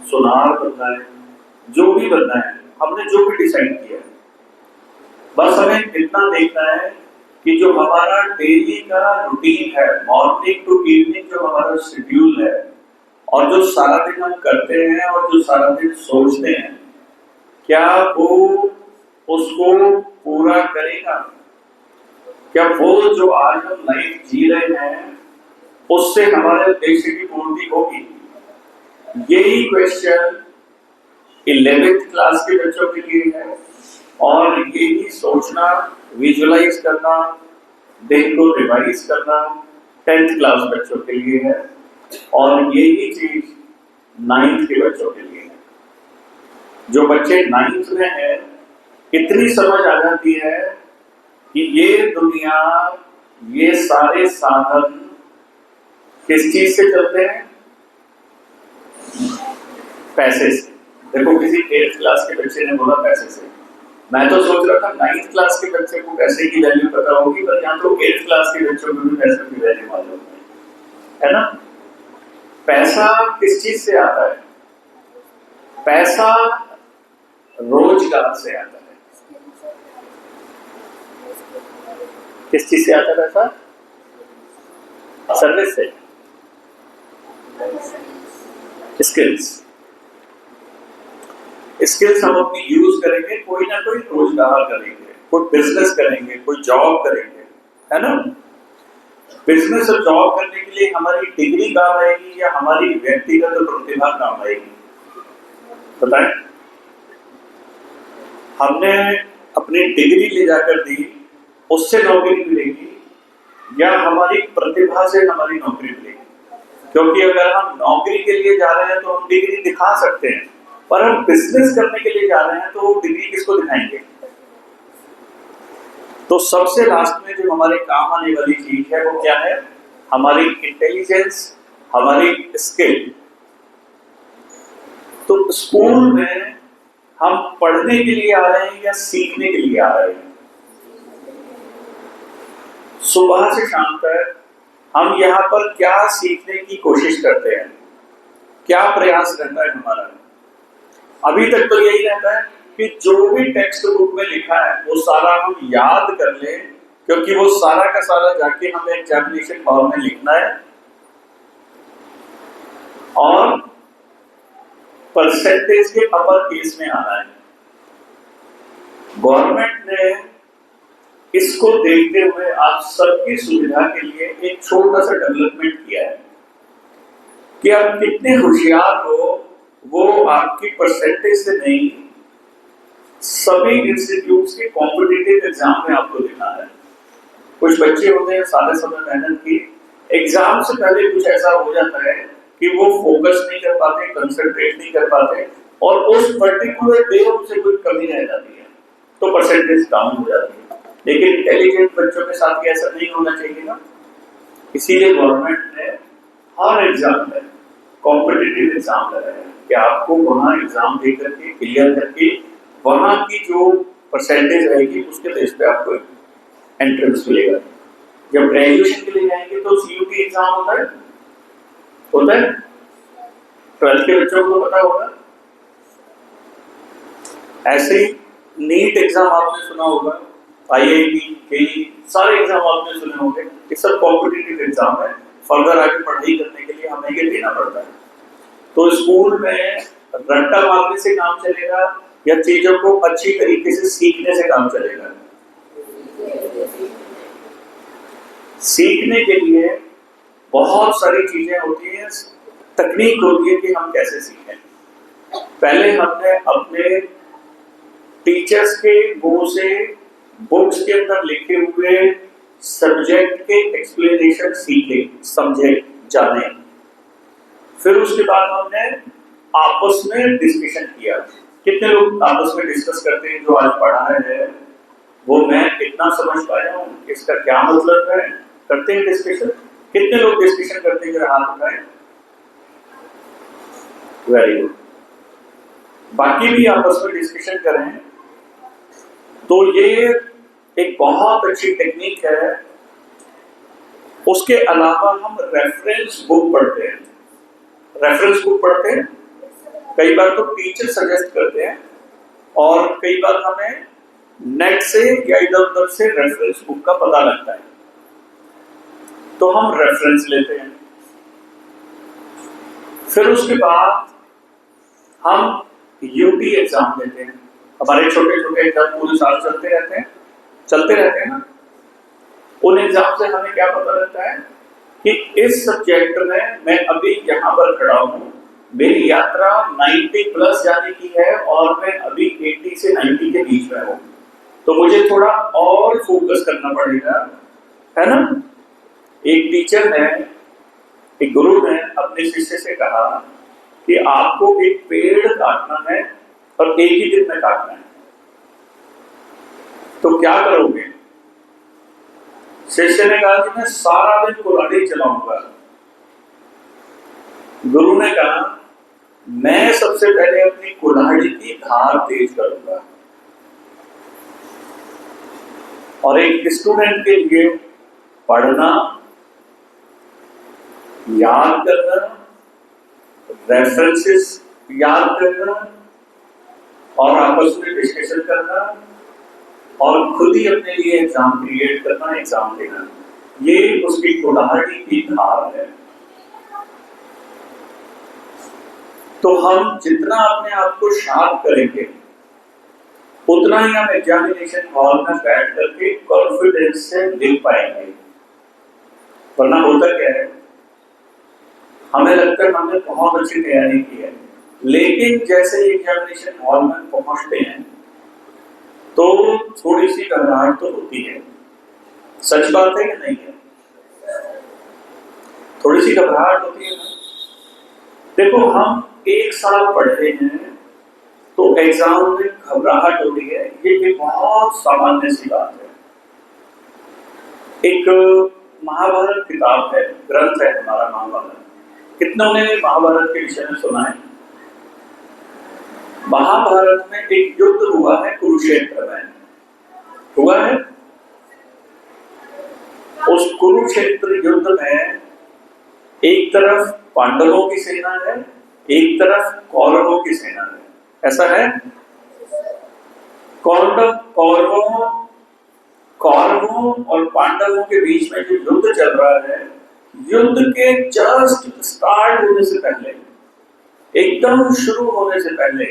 सोनार बनना है, जो भी बनना है, हमने जो भी डिसाइड किया है, बस हमें इतना देखना है कि जो हमारा डेली का रूटीन है, मॉर्निंग टू इवनिंग जो हमारा शेड्यूल है, और जो सारा दिन हम करते हैं और जो सारा दिन सोचते हैं, क्या वो उसको पूरा करेगा? क्या वो जो आज हम लाइफ जी रहे हैं उससे हमारे उद्देश्य की पूर्ति होगी? यही क्वेश्चन 11th क्लास के बच्चों के लिए है, और यही सोचना, विजुलाइज करना, दिन को रिवाइज करना 10th क्लास बच्चों के लिए है, और यही चीज 9th के बच्चों के लिए है। जो बच्चे 9th में है, इतनी समझ आ जाती है कि ये दुनिया, ये सारे साधन किस चीज से चलते हैं? पैसे से। देखो, किसी 8th क्लास के बच्चे ने बोला पैसे से, मैं तो सोच रहा था 9th क्लास के बच्चे को पैसे की वैल्यू पता होगी, पर यहाँ तो 8th क्लास के बच्चों को भी पैसे की वैल्यू मालूम है ना? पैसा किस चीज से आता है? पैसा रोजगार से आता है। किस चीज से आता है पैसा? सर्विस से। स्किल्स हम अपनी यूज करेंगे, कोई ना कोई रोजगार करेंगे, कोई बिजनेस करेंगे, कोई जॉब करेंगे, है ना? बिजनेस और जॉब करने के लिए हमारी डिग्री काम आएगी या हमारी व्यक्तिगत प्रतिभा काम आएगी? बताएं। हमने अपनी डिग्री ले जाकर दी, उससे नौकरी मिलेगी, या हमारी प्रतिभा से हमारी नौकरी मिलेगी? क्योंकि अगर हम नौकरी के लिए जा रहे हैं तो हम डिग्री दिखा सकते हैं, पर हम बिजनेस करने के लिए जा रहे हैं तो डिग्री किसको दिखाएंगे? तो सबसे लास्ट में जो हमारे काम आने वाली चीज है वो क्या है? हमारी इंटेलिजेंस, हमारी स्किल। तो स्कूल में हम पढ़ने के लिए आ रहे हैं या सीखने के लिए आ रहे हैं? सुबह से शाम तक हम यहाँ पर क्या सीखने की कोशिश करते हैं? क्या प्रयास रहता है हमारा? अभी तक तो यही रहता है कि जो भी टेक्स्ट बुक में लिखा है वो सारा हम याद कर लें, क्योंकि वो सारा का सारा जाके हमें एग्जामिनेशन हॉल में लिखना है, और परसेंटेज के अपर केस में आना है। गवर्नमेंट ने इसको देखते हुए आप सबकी सुविधा के लिए एक छोटा सा डेवलपमेंट किया है कि आप कितने होशियार हो वो आपकी परसेंटेज से नहीं, सभी इंस्टीट्यूट्स के कॉम्पिटिटिव एग्जाम में आपको देना है। कुछ बच्चे होते हैं सारे समय मेहनत की, एग्जाम से पहले कुछ ऐसा हो जाता है कि वो फोकस नहीं कर पाते, कंसंट्रेट नहीं कर पाते, और उस पर्टिकुलर डे उनसे कोई कमी रह जाती है, तो परसेंटेज डाउन हो जाती है। लेकिन इंटेलिजेंट बच्चों के साथ ऐसा नहीं होना चाहिए ना, इसीलिए गवर्नमेंट ने हर एग्जाम में कॉम्पिटिटिव एग्जाम लगाया है कि आपको वहाँ एग्जाम दे करके क्लियर करके वहाँ की जो परसेंटेज रहेगी उसके बेस पे आपको एंट्रेंस मिलेगा। जब ग्रेजुएशन के लिए जाएंगे तो सीयूटी एग्जाम होता है 12th के बच्चों को पता होगा। ऐसे ही नीट एग्जाम आपने सुना होगा, IIT, जेईई, सारे एग्जाम आपने सुने होंगे। ये सब कॉम्पिटिटिव एग्जाम है, फर्दर आगे पढ़ाई करने के लिए हमें ये देना पड़ता है। तो स्कूल में रट्टा मारने से काम चलेगा या चीजों को अच्छी तरीके से सीखने से काम चलेगा? सीखने के लिए बहुत सारी चीजें होती हैं, तकनीक होती है कि हम कैसे सीखें। पहले हमने अपने टीचर्स के मुंह से बुक्स के अंदर लिखे हुए सब्जेक्ट के एक्सप्लेनेशन सीखे, समझे, जाने। फिर उसके बाद हमने आपस में डिस्कशन किया। कितने लोग आपस में डिस्कस करते हैं जो आज पढ़ा है वो मैं कितना समझ पाया हूँ, इसका क्या मतलब है? करते हैं डिस्कशन। कितने लोग डिस्कशन करते हैं? हाथ उठाएं। Very good. बाकी भी आपस में डिस्कशन करें। तो ये एक बहुत अच्छी टेक्निक है। उसके अलावा हम रेफरेंस बुक पढ़ते हैं। रेफरेंस बुक पढ़ते हैं, कई बार तो टीचर सजेस्ट करते हैं और कई बार हमें नेट से या इधर उधर से रेफरेंस बुक का पता लगता है, तो हम रेफरेंस लेते हैं। फिर उसके बाद हम यूटी एग्जाम देते हैं। हमारे छोटे छोटे एग्जाम पूरे साल चलते रहते हैं ना। उन एग्जाम से हमें क्या पता लगता है कि इस सब्जेक्ट में मैं अभी यहाँ पर खड़ा हूँ, मेरी यात्रा 90 प्लस जाने की है और मैं अभी 80 से 90 के बीच में हूँ, तो मुझे थोड़ा और फोकस करना पड़ेगा, है ना। एक टीचर ने, एक गुरु ने अपने शिष्य से कहा कि आपको एक पेड़ काटना है और एक ही दिन में काटना है, तो क्या करोगे? शिष्य ने कहा कि मैं सारा दिन कुल्हाड़ी चलाऊंगा। गुरु ने कहा मैं सबसे पहले अपनी कुल्हाड़ी की धार तेज करूंगा। और एक स्टूडेंट के लिए पढ़ना, याद करना, रेफरेंसेस याद करना और आपस में डिस्कशन करना और खुद ही अपने लिए एग्जाम क्रिएट करना, एग्जाम देना, ये उसकी कुल्हाड़ी की धार है। तो हम जितना अपने आप को शार्प करेंगे उतना ही हम एग्जामिनेशन हॉल में बैठ करके कॉन्फिडेंस से लिख पाएंगे। वरना होता क्या है, हमें लगता है हमने बहुत अच्छी तैयारी की है, लेकिन जैसे ही एग्जामिनेशन हॉल में पहुंचते हैं तो थोड़ी सी घबराहट तो होती है। सच बात है कि नहीं है? थोड़ी सी घबराहट होती है ना। देखो, हम एक साल पढ़े हैं तो एग्जाम में घबराहट होती है, ये बहुत सामान्य सी बात है। एक महाभारत किताब है, ग्रंथ है हमारा महाभारत। कितनों ने महाभारत के विषय में सुना है? महाभारत में एक युद्ध हुआ है कुरुक्षेत्र में, हुआ है। उस कुरुक्षेत्र युद्ध में एक तरफ पांडवों की सेना है, एक तरफ कौरवों की सेना है, ऐसा है। कौरवों और पांडवों के बीच में जो युद्ध चल रहा है, युद्ध के जस्ट स्टार्ट होने से पहले, एकदम शुरू होने से पहले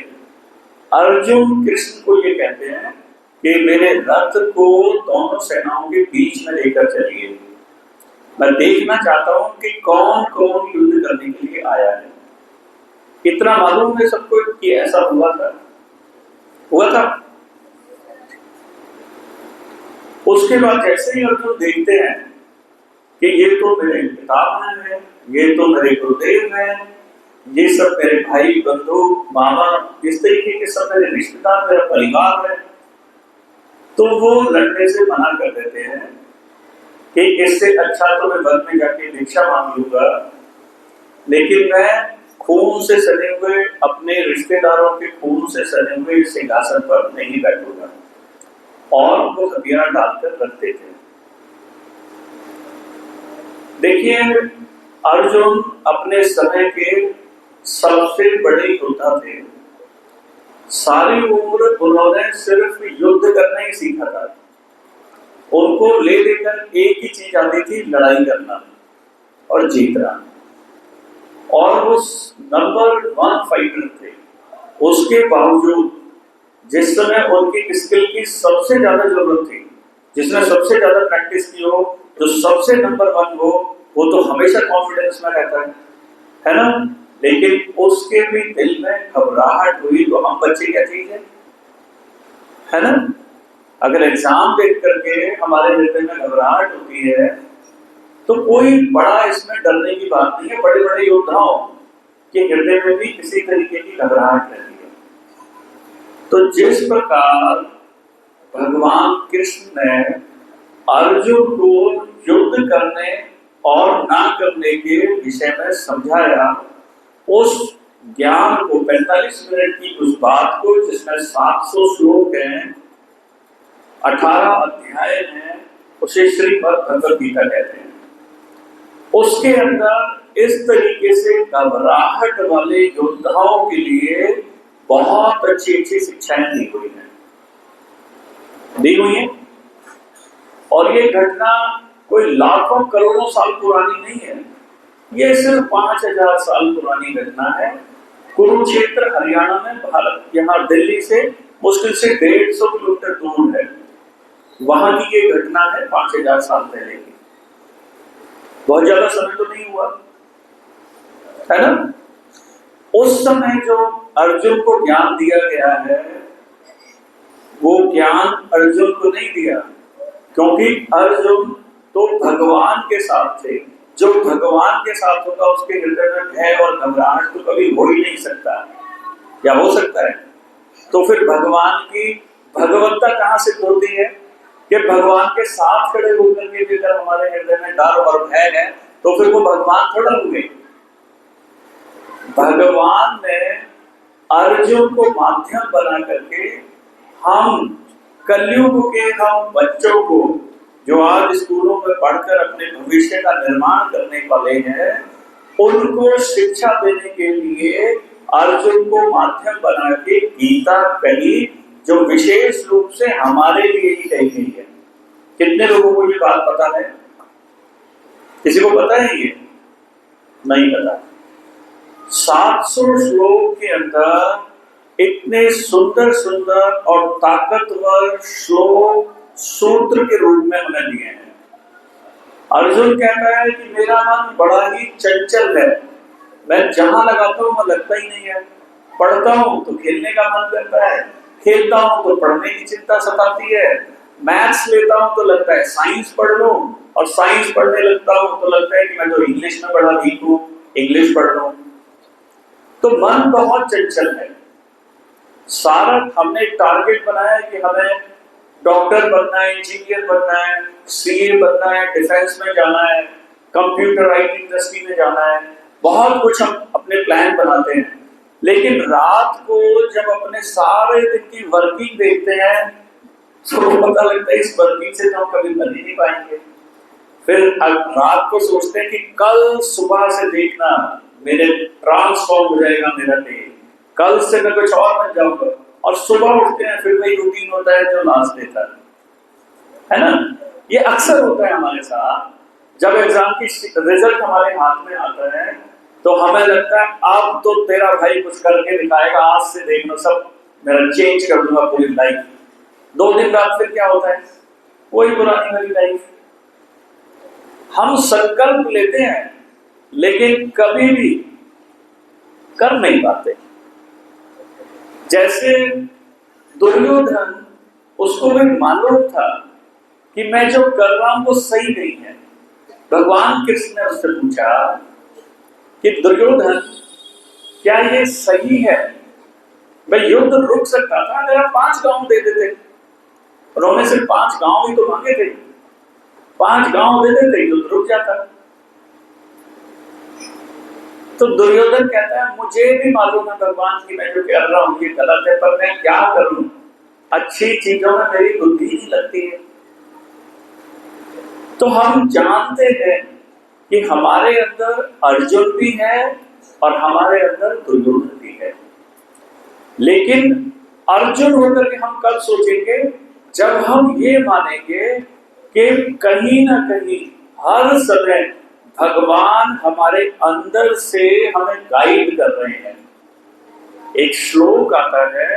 अर्जुन कृष्ण को ये कहते हैं कि मेरे रथ को दोनों सेनाओं के बीच में लेकर चलिए, मैं देखना चाहता हूं कि कौन कौन युद्ध करने के लिए आया है। इतना मालूम है सबको कि ऐसा हुआ था। उसके बाद जैसे ही अर्जुन देखते हैं कि ये तो मेरे पितामह हैं, ये तो मेरे गुरुदेव हैं, ये सब मेरे भाई बंधु मामा, इस तरीके के सब मेरे रिश्तेदार, मेरा परिवार है, तो वो लड़ने से मना कर देते हैं कि इससे अच्छा तो मैं वन में जाके भिक्षा मांग लूंगा, लेकिन मैं खून से सने हुए, अपने रिश्तेदारों के खून से सने हुए सिंहासन पर नहीं बैठूंगा। और वो हथियार डालकर रखते थे। देखिए, अर्जुन अपने समय के सबसे बड़े योद्धा थे। सारी उम्र उन्होंने सिर्फ युद्ध करना ही सीखा था। उनको ले लेकर एक ही चीज आती थी, लड़ाई करना और जीतना। और वो नंबर 1 फाइटर थे। उसके बावजूद जिस समय उनकी स्किल की सबसे ज्यादा जरूरत थी, जिसने सबसे ज्यादा प्रैक्टिस की हो, जो सबसे नंबर 1 हो, वो तो हमेशा कॉन्फिडेंस में रहता है ना। लेकिन उसके भी दिल में घबराहट हुई तो हम बच्चे क्या चीज है ना। अगर एग्जाम देख करके हमारे हृदय में घबराहट होती है तो कोई बड़ा इसमें डरने की बात नहीं है। बड़े बड़े योद्धाओं के हृदय में भी किसी तरीके की घबराहट रहती है। तो जिस प्रकार भगवान कृष्ण ने अर्जुन को युद्ध करने और ना करने के विषय में समझाया, उस ज्ञान को 45 मिनट की उस बात को, जिसमें 700 श्लोक हैं, 18 अध्याय हैं, उसे श्रीमद् भगवद गीता कहते हैं। उसके अंदर इस तरीके से घबराहट वाले योद्धाओं के लिए बहुत अच्छी अच्छी शिक्षाएं दी हुई हैं। और ये घटना कोई लाखों करोड़ों साल पुरानी नहीं है, ये सिर्फ 5000 साल पुरानी घटना है। कुरुक्षेत्र हरियाणा में, भारत, यहाँ दिल्ली से मुश्किल से 150 किलोमीटर दूर है, वहां की ये घटना है 5000 साल पहले की। बहुत ज्यादा समय तो नहीं हुआ है ना। उस समय जो अर्जुन को ज्ञान दिया गया है, वो ज्ञान अर्जुन को नहीं दिया, क्योंकि अर्जुन तो भगवान के साथ थे। जो भगवान के साथ होगा उसके हृदय में भय और घबराहट तो कभी हो ही नहीं सकता, या हो सकता है? तो फिर भगवान की भगवत्ता कहां से होती है कि भगवान के साथ खड़े होकर के अगर हमारे हृदय में डर और भय है तो फिर वो भगवान थोड़ा हुए। भगवान ने अर्जुन को माध्यम बना करके हम कलयुग के हम बच्चों को, जो आज स्कूलों में पढ़कर अपने भविष्य का निर्माण करने वाले हैं, उनको शिक्षा देने के लिए अर्जुन को माध्यम बना के गीता कही, जो विशेष रूप से हमारे लिए ही कही गई है। कितने लोगों को ये बात पता है? किसी को पता है? ये नहीं पता। 700 श्लोक के अंदर इतने सुंदर सुंदर और ताकतवर श्लोक सूत्र के रूप में हमें दिए हैं। अर्जुन कहता है कि मेरा मन बड़ा ही चंचल है, मैं जहां लगाता हूं वहां लगता ही नहीं है। पढ़ता हूं तो खेलने का मन करता है, खेलता हूं तो पढ़ने की चिंता सताती है, मैथ्स लेता हूं तो लगता है साइंस पढ़ लूं, और साइंस पढ़ने लगता हूं तो लगता है कि मैं तो इंग्लिश में बड़ा वीक हूं, इंग्लिश पढ़ लूं। तो मन बहुत चंचल है। सारा हमने टारगेट बनाया कि हमें डॉक्टर बनना है, इंजीनियर बनना है, सीए बनना है, डिफेंस में जाना है, कंप्यूटर आईटी इंडस्ट्री में जाना है, बहुत कुछ हम अपने प्लान बनाते हैं। लेकिन रात को जब अपने सारे दिन की वर्किंग देखते हैं तो पता लगता है इस वर्किंग से तो हम कभी बन ही नहीं पाएंगे। फिर रात को सोचते हैं कि कल सुबह से देखना मेरे ट्रांसफॉर्म हो जाएगा मेरा डे, कल से मैं कुछ और बन जाऊंगा, और सुबह उठते हैं फिर वही रूटीन होता है जो लास्ट देता है ना। ये अक्सर होता है हमारे साथ। जब एग्जाम की रिजल्ट हमारे हाथ में आता है तो हमें लगता है अब तो तेरा भाई कुछ करके दिखाएगा, आज से देखना सब मेरा चेंज कर दूंगा पूरी लाइफ। 2 दिन बाद फिर क्या होता है? वही पुरानी वाली लाइफ। हम संकल्प लेते हैं लेकिन कभी भी कर नहीं पाते। जैसे दुर्योधन, उसको भी मालूम था कि मैं जो कर रहा हूं वो सही नहीं है। भगवान कृष्ण ने उससे पूछा कि दुर्योधन क्या ये सही है? मैं युद्ध रुक सकता था अगर आप 5 गांव दे देते। उन्होंने सिर्फ 5 गांव ही तो मांगे थे, 5 गांव दे देते युद्ध रुक जाता। तो दुर्योधन कहता है मुझे भी मालूम है भगवान की मैं जो कर रहा हूं ये गलत है, पर मैं क्या करूं, अच्छी चीजों में मेरी बुद्धि नहीं लगती है। तो हम जानते हैं कि हमारे अंदर अर्जुन भी है और हमारे अंदर दुर्योधन भी है, लेकिन अर्जुन होकर के हम कब सोचेंगे? जब हम ये मानेंगे कि कहीं ना कहीं हर समय भगवान हमारे अंदर से हमें गाइड कर रहे हैं। एक श्लोक आता है,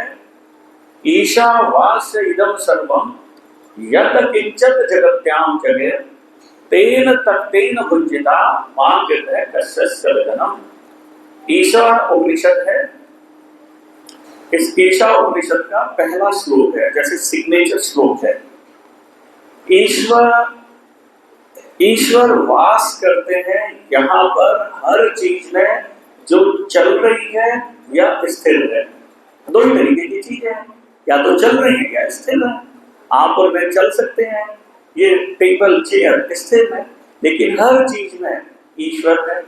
ईशावास्य इदं सर्वं यत् किंचित् जगत्यां जगत् तेन तत्तेन भुज्यता मां गतः कस्य विघ्नं। ईशा उपनिषद है। इस ईशा उपनिषद का पहला श्लोक है, जैसे सिग्नेचर श्लोक है। ईश्वर वास करते हैं यहाँ पर हर चीज में, जो चल रही है या स्थिर है। 2 ही तरीके की चीजें हैं, या तो चल रही है या स्थिर है। आप और मैं चल सकते हैं, ये टेबल चेयर स्थिर है, लेकिन हर चीज में ईश्वर है।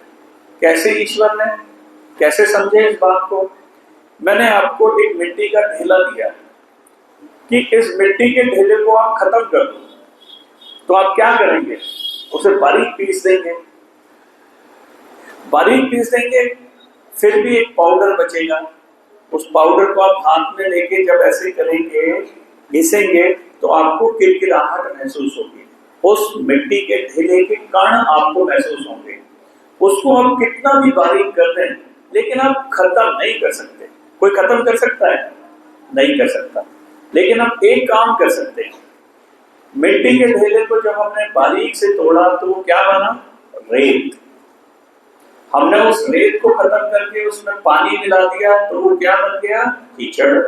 कैसे ईश्वर है, कैसे समझे इस बात को? मैंने आपको एक मिट्टी का ढेला दिया कि इस मिट्टी के ढेले को आप खत्म कर दो, तो आप क्या करेंगे? उसे बारीक पीस देंगे। बारीक पीस देंगे, फिर भी एक पाउडर बचेगा। उस पाउडर को आप हाथ में लेके जब ऐसे करेंगे, घिसेंगे, तो आपको किरकिराहट महसूस होगी। उस मिट्टी के ढेले के कण आपको महसूस होंगे। उसको हम कितना भी बारीक कर दें, लेकिन आप खत्म नहीं कर सकते। कोई खत्म कर सकता है? नहीं कर सकता। लेकिन हम एक काम कर सकते हैं, मिट्टी के ढेले को जब हमने बारीक से तोड़ा तो वो क्या बना? रेत। हमने उस रेत को खत्म करके उसमें पानी मिला दिया तो वो क्या बन गया? कीचड़।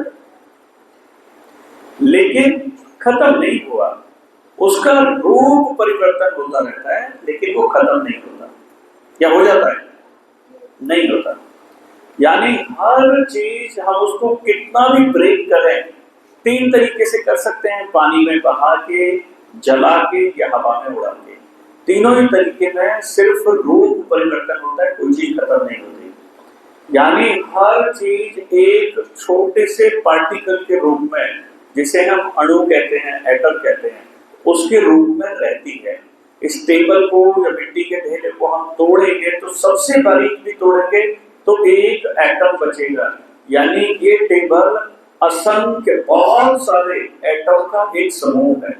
लेकिन खत्म नहीं हुआ, उसका रूप परिवर्तन होता रहता है, लेकिन वो खत्म नहीं होता। क्या हो जाता है? नहीं होता। यानी हर चीज हम उसको कितना भी ब्रेक करें, 3 तरीके से कर सकते हैं, पानी में बहा के, जला के या हवा में उड़ा के। तीनों ही तरीके में सिर्फ रूप परिवर्तन होता है, कोई चीज खत्म नहीं होती। यानी हर चीज एक छोटे से पार्टिकल के रूप में, जिसे हम अणु कहते हैं, एटम कहते हैं, उसके रूप में रहती है। इस टेबल को या मिट्टी के ढेले को हम तोड़ेंगे तो सबसे बारीक भी तोड़ेंगे तो एक एटम बचेगा। यानी ये टेबल असंख्य बहुत सारे एटम का एक समूह है।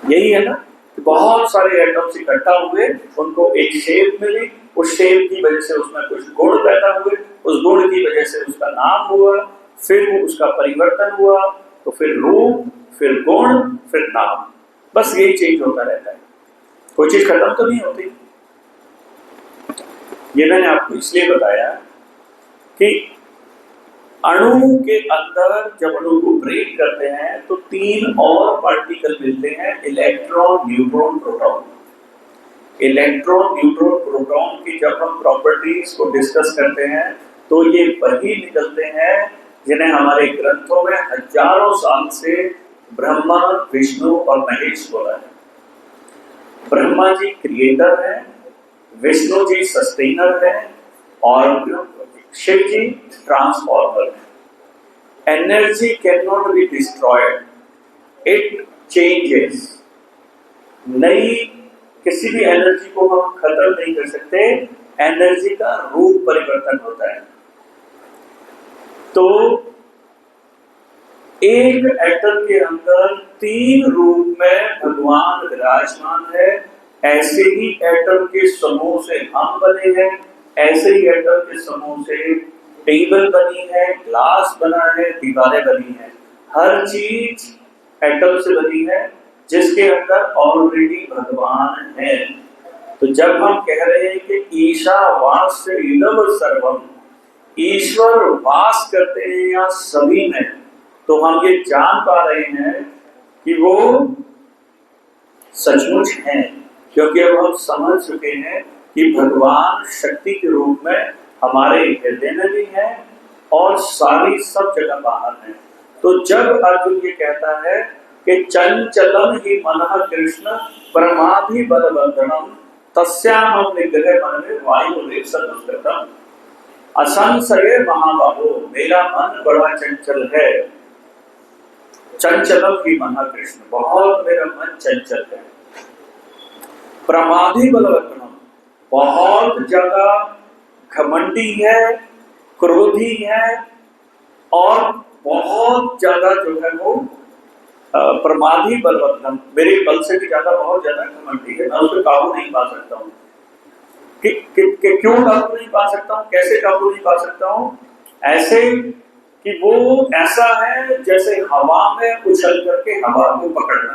यही है ना, बहुत सारे एटम्स इकट्ठा हुए, उनको एक शेप मिली, उस शेप की वजह से उसमें कुछ गुण पैदा हुए, उस गुण की वजह से उसका नाम हुआ, फिर वो उसका परिवर्तन हुआ, तो फिर रूप, फिर गुण, फिर नाम। बस यही चेंज होता रहता है, कोई चीज खत्म तो नहीं होती। ये मैंने आपको इसलिए बताया कि अणु के अंदर जब अणु को ब्रेक करते हैं तो 3 और पार्टिकल मिलते हैं, electron, neutron, proton. Electron, neutron, proton की जब हम प्रॉपर्टीज को डिस्कस करते हैं तो ये वही निकलते हैं जिन्हें हमारे ग्रंथों में हजारों साल से ब्रह्मा, विष्णु और महेश बोला है। ब्रह्मा जी क्रिएटर है, विष्णु जी सस्टेनर है और शिव जी ट्रांसफॉर्मर है। Energy can not be destroyed, it changes. नई किसी भी एनर्जी को हम खत्म नहीं कर सकते, एनर्जी का रूप परिवर्तन होता है। तो एक एटम के अंदर 3 रूप में भगवान विराजमान है। ऐसे ही एटम के समूह से हम बने हैं, ऐसे ही एटम के समूह से टेबल बनी है, ग्लास बना है, दीवारें बनी है। हर चीज एटम से बनी है जिसके अंदर ऑलरेडी भगवान है। तो जब हम कह रहे हैं कि ईशावास्य इदम सर्वम, ईश्वर वास करते हैं यहाँ सभी में, तो हम ये जान पा रहे हैं कि वो सचमुच हैं, क्योंकि अब हम समझ चुके हैं कि भगवान शक्ति के रूप में हमारे हृदय में भी है और सारी सब जगह बाहर है। तो जब अर्जुन ये कहता है कि चंचलम ही मनः कृष्ण परमाधि बलवंदनम तस्याहं निग्रह मन में वायु सदुष्कृतम, असंशय महाबाहो मेरा मन बड़ा चंचल है। चंचलम ही मनः कृष्ण, बहुत मेरा मन चंचल है। प्रमाधि बलवंदनम, बहुत ज्यादा घमंडी है, क्रोधी है और बहुत ज्यादा जो है वो प्रमादी बलवत्तम, मेरे बल से भी ज्यादा बहुत ज्यादा घमंडी है। मैं उसे काबू नहीं पा सकता हूँ। क्यों काबू नहीं पा सकता हूँ? कैसे काबू नहीं पा सकता हूँ? ऐसे कि वो ऐसा है जैसे हवा में उछल करके हवा को पकड़ना।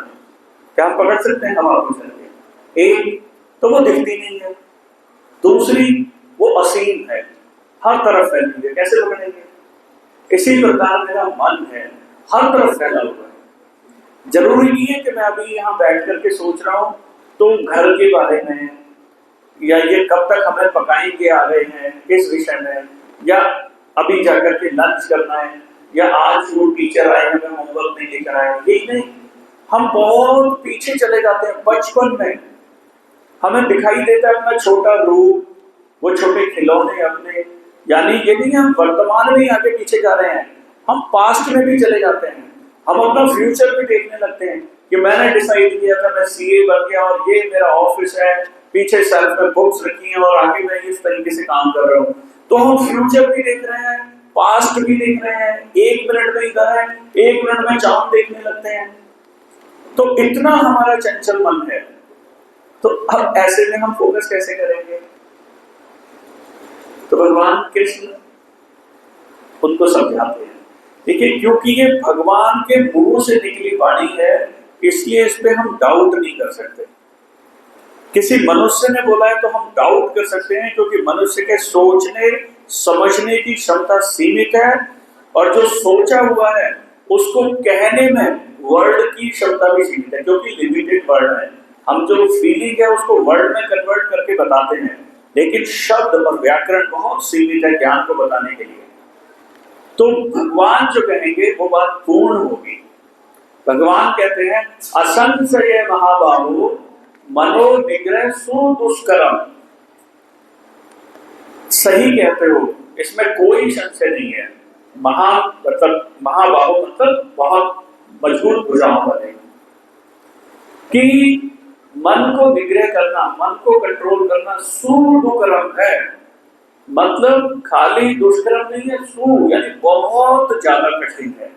क्या हम पकड़ सकते हैं हवा को उछल के? एक तो वो दिखती नहीं है, दूसरी वो असीम है, हर तरफ फैली है, कैसे पकड़ेंगे? इसी प्रकार मेरा मन है, हर तरफ फैला हुआ है। जरूरी नहीं है कि मैं अभी यहाँ बैठ करके सोच रहा हूँ तो घर के बारे में, या ये कब तक हमें पकाएंगे आ रहे हैं किस विषय में, या अभी जाकर के लंच करना है, या आज वो टीचर आए हमें होमवर्क नहीं लेकर आए, यही नहीं। हम बहुत पीछे चले जाते हैं। बचपन में हमें दिखाई देता है अपना छोटा रूप, वो छोटे खिलौने अपने, यानी ये नहीं हम वर्तमान में ही आगे पीछे जा रहे हैं, हम पास्ट में भी चले जाते हैं। हम अपना फ्यूचर भी देखने लगते हैं कि मैंने डिसाइड किया था मैं सीए बन गया और ये मेरा ऑफिस है पीछे शेल्फ में बुक्स रखी हैं और आगे मैं इस तरीके से काम कर रहा हूँ। तो हम फ्यूचर भी देख रहे हैं, पास्ट भी देख रहे हैं, 1 मिनट में इधर है, 1 मिनट में चांद देखने लगते हैं। तो इतना हमारा चंचल मन है, तो अब ऐसे में हम फोकस कैसे करेंगे? तो भगवान कृष्ण उनको समझाते हैं। देखिए, क्योंकि ये भगवान के मुंह से निकली वाणी है, इसलिए इस पे हम डाउट नहीं कर सकते। किसी मनुष्य ने बोला है तो हम डाउट कर सकते हैं, क्योंकि मनुष्य के सोचने समझने की क्षमता सीमित है, और जो सोचा हुआ है उसको कहने में वर्ड की क्षमता भी सीमित है, क्योंकि लिमिटेड वर्ड है। हम जो फीलिंग है उसको वर्ड में कन्वर्ट करके बताते हैं, लेकिन शब्द और व्याकरण बहुत सीमित है ज्ञान को बताने के लिए। तो भगवान जो कहेंगे वो बात पूर्ण होगी। भगवान कहते हैं, असंशय महाबाहु मनो निग्रह सुदुष्करम। सही कहते हो, इसमें कोई संशय नहीं है। मतलब महाबाहु मतलब बहुत मजबूत भुजाओं वाले, कि मन को निग्रह करना, मन को कंट्रोल करना सुदुष्करम है। मतलब खाली दुष्कर्म नहीं है, सु यानी बहुत ज्यादा कठिन है।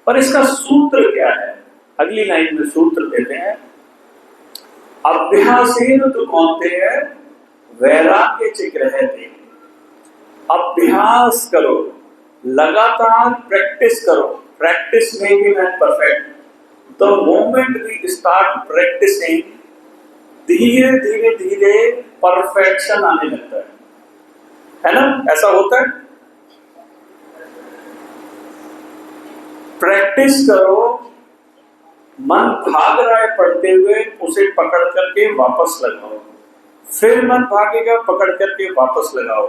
पर इसका सूत्र क्या है? अगली लाइन में सूत्र देते हैं, अभ्यासेन तो कौन्तेय वैराग्य चिग्रहते। अभ्यास करो, लगातार प्रैक्टिस करो। Practice making and perfect. The moment we start practising, धीरे धीरे धीरे परफेक्शन आने लगता है ना? ऐसा होता है। प्रैक्टिस करो, मन भाग रहा है पढ़ते हुए, उसे पकड़ करके वापस लगाओ, फिर मन भागेगा, पकड़ करके वापस लगाओ।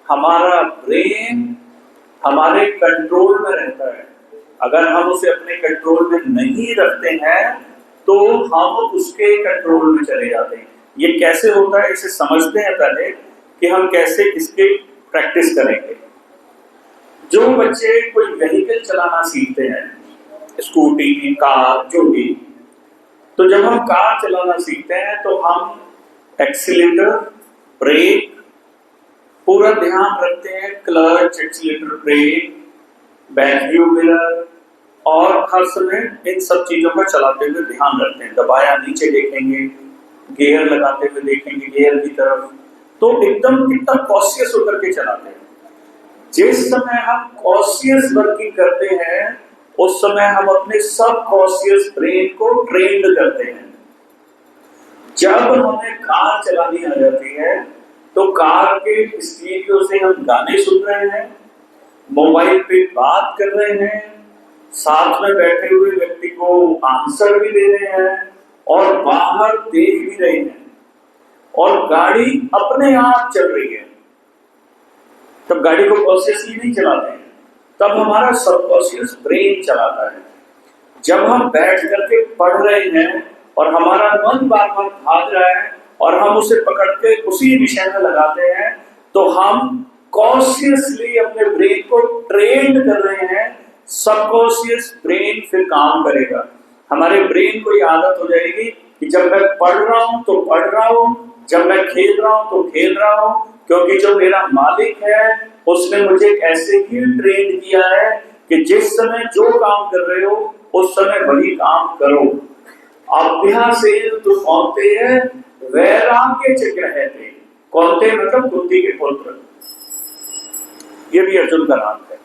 हमारा ब्रेन हमारे कंट्रोल में रहता है। अगर हम उसे अपने कंट्रोल में नहीं रखते हैं तो हम उसके कंट्रोल में चले जाते हैं। ये कैसे होता है, इसे समझते हैं पहले कि हम कैसे इसके प्रैक्टिस करेंगे। जो बच्चे कोई व्हीकल चलाना सीखते हैं, स्कूटी, कार, जो भी, तो जब हम कार चलाना सीखते हैं तो हम एक्सीलेटर, ब्रेक पूरा ध्यान रखते हैं। क्लच, एक्सीलेटर, ब्रेक, बैकव्यू मिरर, और हर समय इन सब चीजों का चलाते हुए ध्यान रखते हैं। दबाया नीचे देखेंगे, गियर लगाते हुए देखेंगे गियर की तरफ, तो एकदम कितना कॉशियस होकर के चलाते हैं। जिस समय हम कॉशियस वर्किंग करते हैं उस समय हम अपने सब कॉशियस ब्रेन को ट्रेंड करते हैं। जब हमें कार चलानी आ जाती है तो कार के स्टीरियो से हम गाने सुन रहे हैं, मोबाइल पे बात कर रहे हैं, साथ में बैठे हुए व्यक्ति को आंसर भी दे रहे हैं, और बाहर देख भी रहे हैं, और गाड़ी अपने आप चल रही है। तब गाड़ी को कॉन्शियसली नहीं चलाते हैं, तब हमारा सबकॉन्शियस ब्रेन चलाता है। जब हम बैठ करके पढ़ रहे हैं और हमारा मन बार बार भाग रहा है और हम उसे पकड़ के उसी विषय में लगाते हैं, तो हम कॉन्शियसली अपने ब्रेन को ट्रेन कर रहे हैं। सबकॉन्शियस ब्रेन फिर काम करेगा। हमारे ब्रेन को ये आदत हो जाएगी कि जब मैं पढ़ रहा हूं तो पढ़ रहा हूं, जब मैं खेल रहा हूं तो खेल रहा हूं, क्योंकि जो मेरा मालिक है उसने मुझे ऐसे ही ट्रेन किया है कि जिस समय जो काम कर रहे हो उस समय वही काम करो। अभ्यासेन तु कौन्तेय वैराग्य चिग्रहते। कौन्तेय मतलब कुंती के पुत्र, ये भी अर्जुन का नाम है।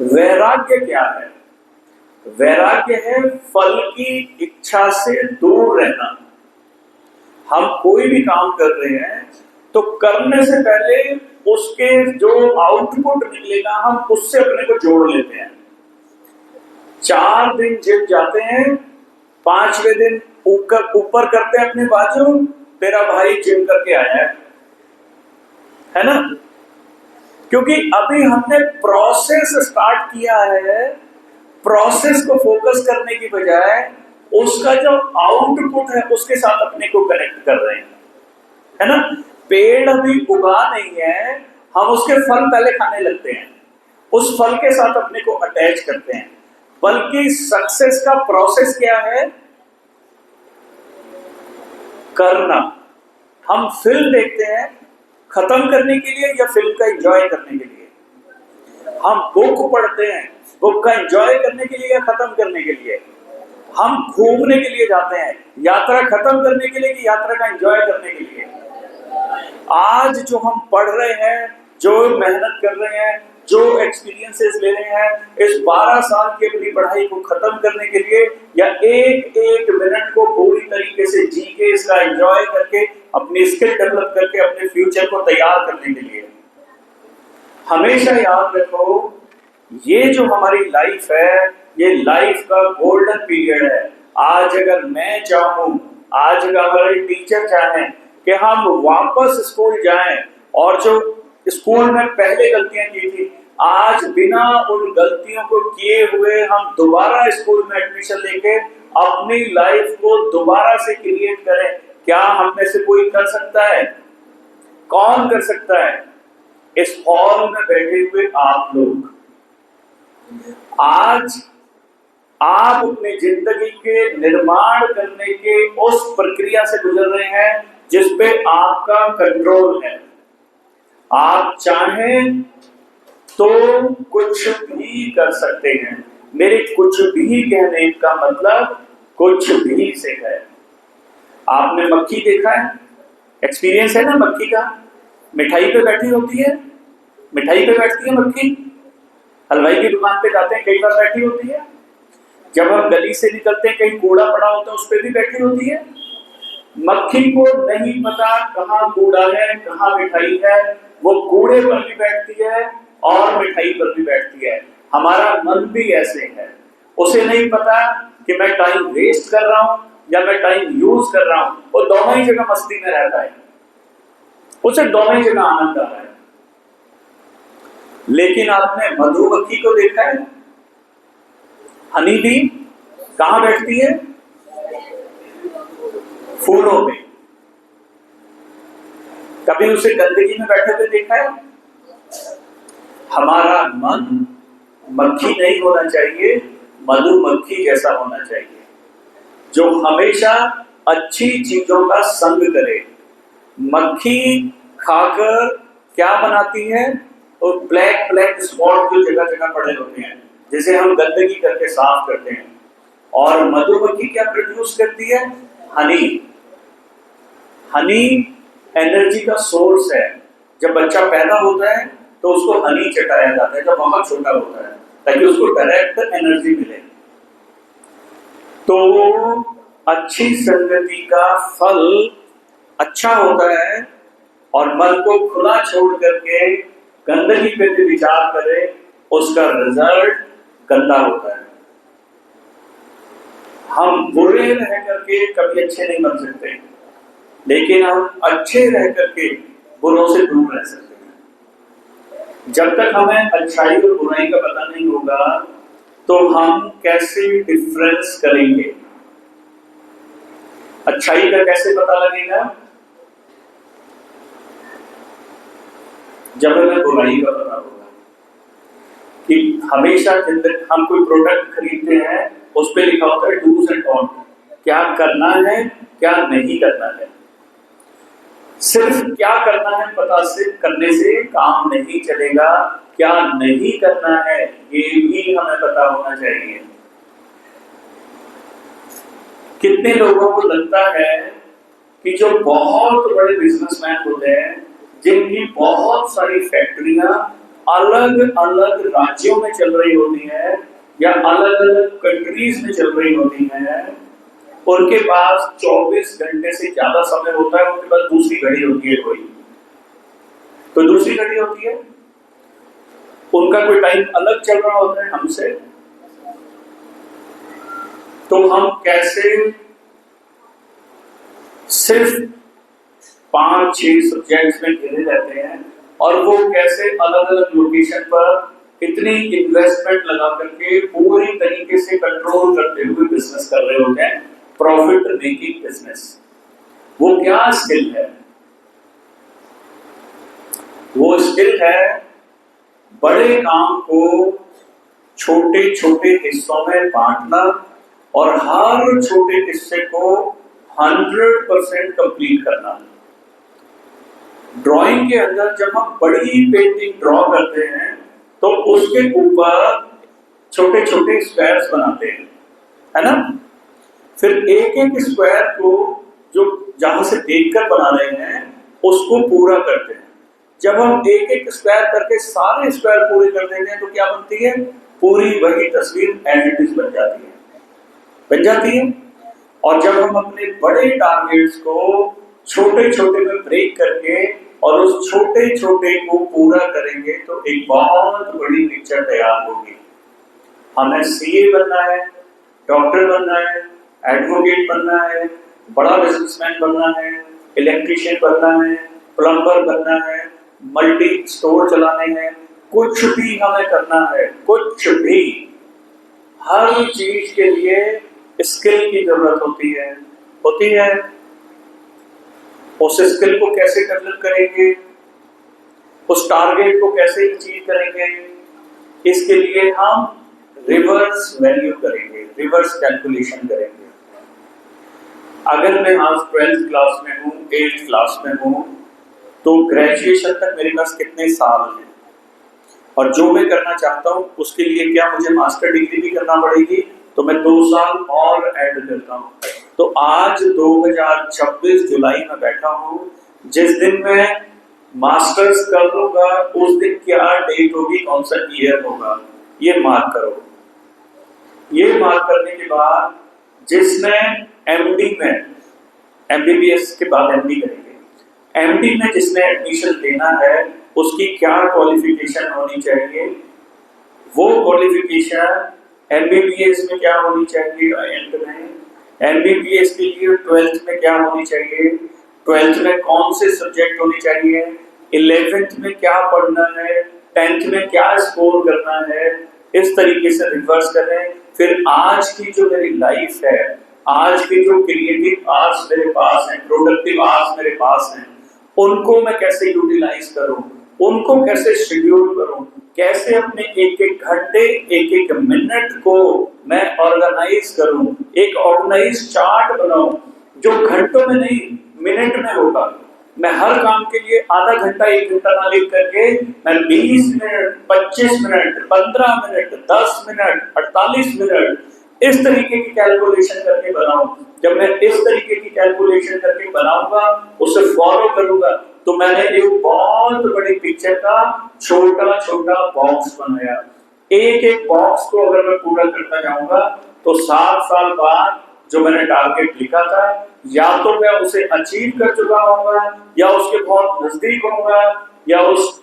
वैराग्य क्या है? वैराग्य है फल की इच्छा से दूर रहना। हम कोई भी काम कर रहे हैं तो करने से पहले उसके जो आउटपुट निकलेगा हम उससे अपने को जोड़ लेते हैं। 4 दिन जिम जाते हैं, 5वें दिन ऊपर करते हैं अपने बाजू, तेरा भाई जिम करके आया है ना? क्योंकि अभी हमने प्रोसेस स्टार्ट किया है। प्रोसेस को फोकस करने की बजाय उसका जो आउटपुट है उसके साथ अपने को कनेक्ट कर रहे हैं, है ना? पेड़ अभी उगा नहीं है, हम उसके फल पहले खाने लगते हैं, उस फल के साथ अपने को अटैच करते हैं। बल्कि सक्सेस का प्रोसेस क्या है? करना। हम फिल्म देखते हैं खत्म करने के लिए या फिल्म का एंजॉय करने के लिए? हम बुक पढ़ते हैं बुक का एंजॉय करने के लिए या खत्म करने के लिए? हम घूमने के लिए जाते हैं यात्रा खत्म करने के लिए कि यात्रा का एंजॉय करने के लिए? आज जो हम पढ़ रहे हैं, जो मेहनत कर रहे हैं, जो एक्सपीरियंसेस ले रहे हैं इस 12 साल की अपनी पढ़ाई को खत्म करने के लिए, या एक एक मिनट को पूरी तरीके से जी के इसका एंजॉय करके अपनी स्किल डेवलप करके अपने फ्यूचर को तैयार करने के लिए? हमेशा याद रखो, ये जो हमारी लाइफ है ये लाइफ का गोल्डन पीरियड है। आज अगर मैं चाहूं, आज अगर हमारे टीचर चाहें कि हम वापस स्कूल जाएं और जो स्कूल में पहले गलतियां की थी, आज बिना उन गलतियों को किए हुए हम दोबारा स्कूल में एडमिशन लेके अपनी लाइफ को दोबारा से क्रिएट करें, क्या हम में से कोई कर सकता है? कौन कर सकता है? इस हॉल में बैठे हुए आप लोग आज आप अपनी जिंदगी के निर्माण करने के उस प्रक्रिया से गुजर रहे हैं जिसपे आपका कंट्रोल है। आप चाहें तो कुछ भी कर सकते हैं। मेरे कुछ भी कहने का मतलब कुछ भी से है। आपने मक्खी देखा है? एक्सपीरियंस है ना मक्खी का? मिठाई पे बैठी होती है, मिठाई पे बैठती है मक्खी। हलवाई की दुकान पे जाते हैं, कई बार बैठी होती है। जब हम गली से निकलते हैं, कहीं कूड़ा पड़ा होता है, उस पर भी बैठी होती है। मक्खी को नहीं पता कहाँ कूड़ा है, कहाँ मिठाई है, वो कूड़े पर भी बैठती है और मिठाई पर भी बैठती है। हमारा मन भी ऐसे है, उसे नहीं पता कि मैं टाइम वेस्ट कर रहा हूं या मैं टाइम यूज कर रहा हूं। वो दोनों ही जगह मस्ती में रहता है, उसे दोनों ही जगह आनंद आ रहा है। लेकिन आपने मधुमक्खी को देखा है? हनी बी कहां बैठती है? फूलों में। कभी उसे गंदगी में बैठे हुए देखा है? हमारा मन मक्खी नहीं होना चाहिए, मधुमक्खी जैसा होना चाहिए, जो हमेशा अच्छी चीजों का संग करे। मक्खी खाकर क्या बनाती है? और ब्लैक ब्लैक स्पॉट जो जगह जगह पड़े होते हैं, जिसे हम गंदगी करके साफ करते हैं। और मधुमक्खी क्या प्रोड्यूस करती है? हनी। हनी एनर्जी का सोर्स है। जब बच्चा पैदा होता है तो उसको हनी चटाया जाता है जब बहुत छोटा होता है, ताकि उसको डायरेक्ट एनर्जी मिले। तो अच्छी संगति का फल अच्छा होता है, और मन को खुला छोड़ करके गंदगी पे भी विचार करे, उसका रिजल्ट गंदा होता है। हम बुरे रह करके कभी अच्छे नहीं बन सकते, लेकिन हम अच्छे रह करके बुरों से दूर रह सकते हैं। जब तक हमें अच्छाई और बुराई का पता नहीं होगा तो हम कैसे डिफरेंस करेंगे? अच्छाई का कैसे पता लगेगा? जब हमें बुराई का पता होगा। कि हमेशा हम कोई प्रोडक्ट खरीदते हैं, उस पर लिखा होता है डूज एंड डोंट, क्या करना है क्या नहीं करना है। सिर्फ क्या करना है पता से करने से काम नहीं चलेगा, क्या नहीं करना है ये भी हमें पता होना चाहिए। कितने लोगों को लगता है कि जो बहुत बड़े बिजनेसमैन होते हैं, जिनकी बहुत सारी फैक्ट्रियां अलग अलग राज्यों में चल रही होती हैं या अलग अलग कंट्रीज में चल रही होती हैं, उनके पास 24 घंटे से ज्यादा समय होता है। उनके पास दूसरी घड़ी होती है, कोई दूसरी घड़ी होती है, उनका कोई टाइम अलग चल रहा होता है हमसे। तो हम कैसे सिर्फ 5-6 सब्जेक्ट्स में घिरे रहते हैं, और वो कैसे अलग अलग लोकेशन पर इतनी इन्वेस्टमेंट लगा करके पूरी तरीके से कंट्रोल करते हुए बिजनेस कर रहे होते हैं, प्रॉफिट मेकिंग बिजनेस। वो क्या स्किल है? वो स्किल है बड़े काम को छोटे छोटे हिस्सों में बांटना और हर छोटे हिस्से को 100% कंप्लीट करना। ड्राइंग के अंदर जब हम बड़ी पेंटिंग ड्रॉ करते हैं तो उसके ऊपर छोटे छोटे स्क्वायर्स बनाते हैं, है ना। फिर एक एक स्क्वायर को जो जहां से देखकर बना रहे हैं उसको पूरा करते हैं। जब हम एक एक स्क्वायर करके सारे स्क्वायर पूरे कर देते हैं तो क्या बनती है, पूरी वही तस्वीर एज इट इज बन जाती है। और जब हम अपने बड़े टारगेट्स को छोटे छोटे में ब्रेक करके और उस छोटे छोटे को पूरा करेंगे तो एक बहुत बड़ी पिक्चर तैयार होगी। हमें सीए बनना है, डॉक्टर बनना है, एडवोकेट बनना है, बड़ा बिजनेसमैन बनना है, इलेक्ट्रिशियन बनना है, प्लम्बर बनना है, मल्टी स्टोर चलाने हैं, कुछ भी हमें करना है, कुछ भी। हर चीज के लिए स्किल की जरूरत होती है। उस स्किल को कैसे डेवलप करेंगे, उस टारगेट को कैसे अचीव करेंगे, इसके लिए हम रिवर्स वैल्यू करेंगे, रिवर्स कैलकुलेशन करेंगे। अगर मैं आज 12th क्लास में हूँ, 8th क्लास में हूँ, तो ग्रेजुएशन तक मेरे पास कितने साल हैं, और जो मैं करना चाहता हूँ उसके लिए क्या मुझे मास्टर डिग्री भी करना पड़ेगी, तो मैं 2 साल और ऐड करता हूँ। तो आज 2026 जुलाई में बैठा हूँ, जिस दिन मैं मास्टर्स कर लूंगा उस दिन क्या डेट होगी, कौन सा ईयर होगा, ये मार्क करो। ये मार्क करने के बाद जिसने एमडी में, एमबीबीएस के बाद एमडी करेंगे, एमडी में जिसने एडमिशन लेना है उसकी क्या क्वालिफिकेशन होनी चाहिए, वो क्वालिफिकेशन एमबीबीएस में क्या होनी चाहिए, एंड में एमबीबीएस के लिए 12th में क्या होनी चाहिए, 12th में कौन से सब्जेक्ट होने चाहिए, 11th में क्या पढ़ना है, 10th में क्या स्कोर करना है, इस तरीके से रिवर्स कर रहे हैं। फिर आज की जो मेरी लाइफ है, आज के जो क्रिएटिव आर्ट्स मेरे पास हैं, प्रोडक्टिव आर्ट्स मेरे पास हैं, उनको मैं कैसे यूटिलाइज करूं, उनको कैसे शेड्यूल करूं, कैसे अपने एक एक घंटे, एक एक मिनट को मैं ऑर्गेनाइज करूं, एक ऑर्गेनाइज चार्ट बनाऊं जो घंटों में नहीं मिनट में होगा। मैं हर काम के लिए आधा घंटा, 1 घंटा ना लिख करके मैं 20 minute, 25 minute, 15 minute, 10 minute, 48 minute इस तरीके की कैलकुलेशन करके बनाऊं। जब मैं इस तरीके की कैलकुलेशन करके बनाऊंगा, उसे फॉलो करूंगा, तो मैंने एक बहुत बड़ी पिक्चर का छोटा छोटा बॉक्स बनाया। एक एक बॉक्स को अगर मैं पूरा करता जाऊंगा तो 7 साल बाद जो मैंने टारगेट लिखा था, या तो मैं उसे अचीव कर चुका होऊंगा, या उसके बहुत नजदीक होऊंगा, या उस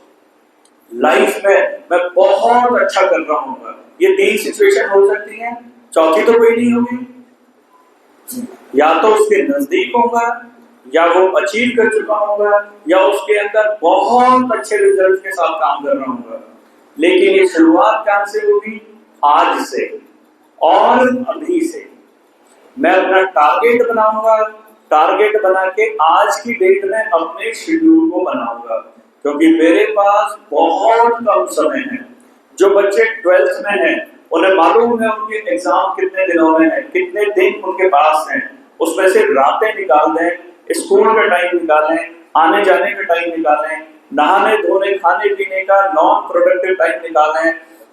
लाइफ में मैं बहुत अच्छा कर रहा हूँ। ये 3 सिचुएशन हो सकती हैं, चौथी तो कोई नहीं होगी। या तो उसके नजदीक होगा, या वो अचीव कर चुका होगा, या उसके अंदर बहुत अच्छे रिजल्ट के साथ काम कर रहा होगा। लेकिन ये शुरुआत कहां से होगी, आज से और अभी से। मैं अपना टारगेट बनाऊंगा, टारगेट बना के आज की डेट में अपने शेड्यूल को बनाऊंगा, क्योंकि मेरे पास बहुत कम समय है। जो बच्चे 12th में हैं उन्हें मालूम है उनके एग्जाम कितने दिनों में है, कितने दिन उनके पास हैं, उसमें से रातें निकाल दें, स्कूल का टाइम निकालें, आने जाने का टाइम निकालें, नहाने धोने खाने पीने का नॉन प्रोडक्टिव टाइम निकालें,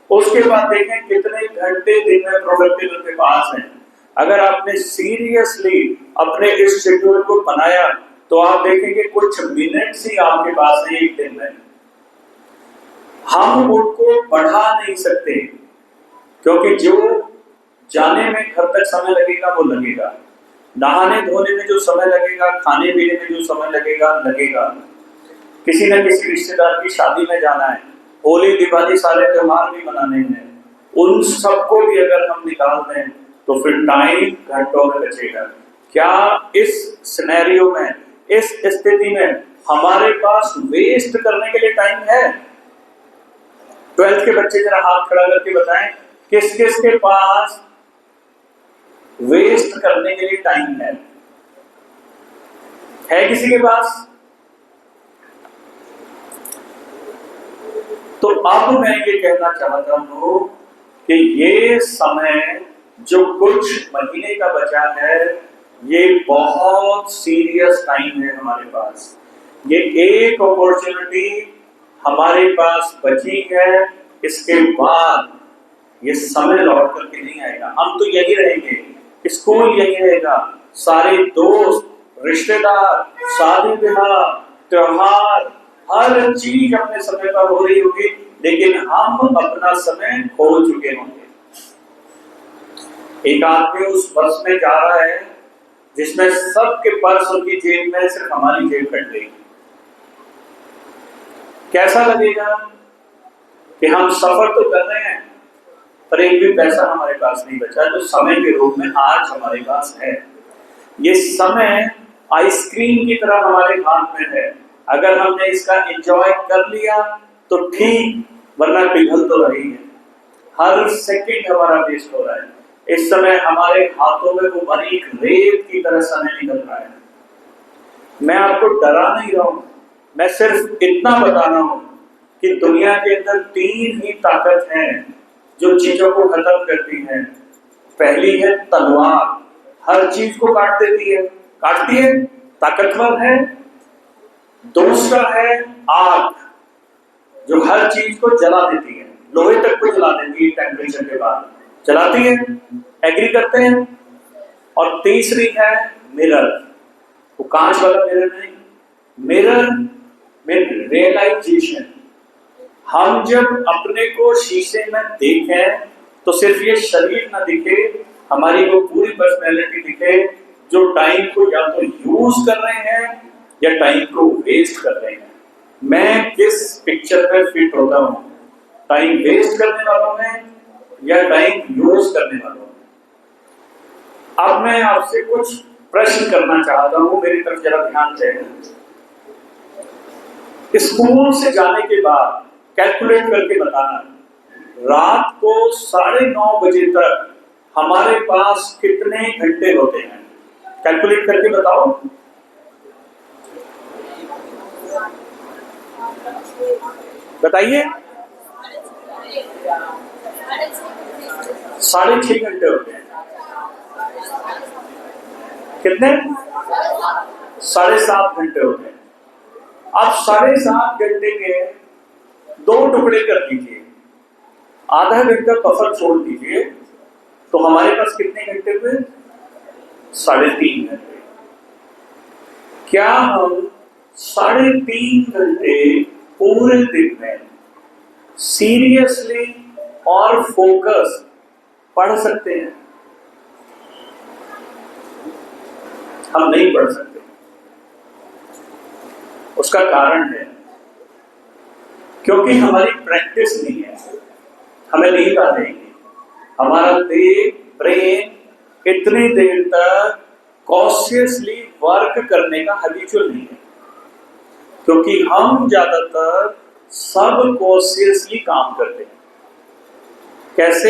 उसके बाद देखें कितने घंटे दिन में प्रोडक्टिव उनके पास हैं। अगर आपने सीरियसली अपने इस शेड्यूल को बनाया तो आप देखेंगे कुछ मिनट्स ही आपके पास है एक दिन में। हम उनको बढ़ा नहीं सकते, क्योंकि जो जाने में घर तक समय लगेगा वो लगेगा, नहाने धोने में जो समय लगेगा, खाने पीने में जो समय लगेगा। किसी न किसी रिश्तेदार की शादी में जाना है, होली दिवाली सारे त्योहार भी मनाने हैं, उन सबको भी अगर हम निकाल दें तो फिर टाइम घंटों में बचेगा। क्या इस सिनेरियो में, इस स्थिति में हमारे पास वेस्ट करने के लिए टाइम है? 12th के बच्चे जरा हाथ खड़ा करके बताएं किस किस के पास वेस्ट करने के लिए टाइम है किसी के पास? तो अब मैं ये कहना चाहता हूं कि ये समय जो कुछ महीने का बचा है, ये बहुत सीरियस टाइम है हमारे पास। ये एक अपॉर्चुनिटी हमारे पास बची है, इसके बाद ये समय लौट करके नहीं आएगा। हम तो यही रहेंगे, स्कूल यही रहेगा, सारे दोस्त, रिश्तेदार, शादी ब्याह, त्योहार, हर चीज अपने समय पर हो रही होगी, लेकिन हम अपना समय खो चुके होंगे। एक आदमी उस बस में जा रहा है जिसमें सबके पर्स उनकी जेब में, सिर्फ हमारी जेब कट गई। कैसा लगेगा कि हम सफर तो कर रहे हैं पर एक भी पैसा हमारे पास नहीं बचा, जो समय के रूप में आज हमारे पास है। ये समय आइसक्रीम की तरह हमारे हाथ में है, अगर हमने इसका एंजॉय कर लिया तो ठीक, वरना पिघल तो रही है। हर सेकंड हमारा वेस्ट हो रहा है। इस समय हमारे हाथों में वो बारीक रेत की तरह समय निकल रहा है। मैं आपको डरा नहीं रहा हूं, मैं सिर्फ इतना बता रहा हूं कि दुनिया के अंदर 3 ही ताकत हैं जो चीजों को खत्म करती हैं। पहली है तलवार, हर चीज को काटती है, ताकतवर है। दूसरा है आग, जो हर चीज को जला देती है, लोहे तक को जला देती है, टेम्परेचर के बाद जलाती है, एग्री करते हैं। और तीसरी है मिरर, वो कांच वाला मिरर नहीं, मिरर में रियलाइजेशन। हम जब अपने को शीशे में देखें तो सिर्फ ये शरीर ना दिखे, हमारी वो पूरी पर्सनैलिटी दिखे, जो टाइम को या तो यूज कर रहे हैं या टाइम को वेस्ट कर रहे हैं। मैं किस पिक्चर में फिट होता हूं, टाइम वेस्ट करने वालों में या टाइम यूज करने वालों में? अब मैं आपसे कुछ प्रश्न करना चाहता हूं, मेरी तरफ जरा ध्यान दें। स्कूल से जाने के बाद कैलकुलेट करके बताना, रात को 9:30 बजे तक हमारे पास कितने घंटे होते हैं? कैलकुलेट करके बताओ। बताइए। 6.5 घंटे होते हैं। कितने? 7.5 घंटे होते हैं। अब 7.5 घंटे के 2 टुकड़े कर दीजिए, आधा घंटा बफर छोड़ दीजिए, तो हमारे पास कितने घंटे हुए? 3.5 घंटे। क्या हम 3.5 घंटे पूरे दिन में सीरियसली और फोकस पढ़ सकते हैं? हम नहीं पढ़ सकते। उसका कारण है क्योंकि हमारी प्रैक्टिस नहीं है। हमें नींद आ जाएगी, हमारा ब्रेन इतनी देर तक कॉन्शियसली वर्क करने का हैबिचुअल नहीं है, क्योंकि हम ज्यादातर सब कॉन्शियसली काम करते हैं। कैसे?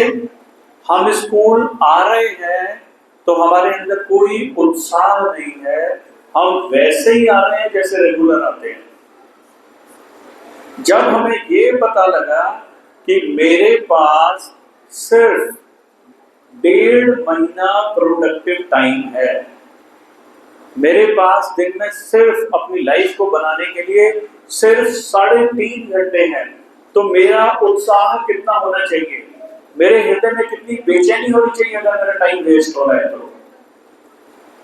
हम स्कूल आ रहे हैं तो हमारे अंदर कोई उत्साह नहीं है, हम वैसे ही आ रहे हैं जैसे रेगुलर आते हैं। जब हमें ये पता लगा कि मेरे पास सिर्फ 1.5 महीना प्रोडक्टिव टाइम है, मेरे पास दिन में सिर्फ अपनी लाइफ को बनाने के लिए सिर्फ 3.5 घंटे हैं, तो मेरा उत्साह कितना होना चाहिए, मेरे हृदय में कितनी बेचैनी होनी चाहिए अगर मेरा टाइम वेस्ट हो रहा है तो।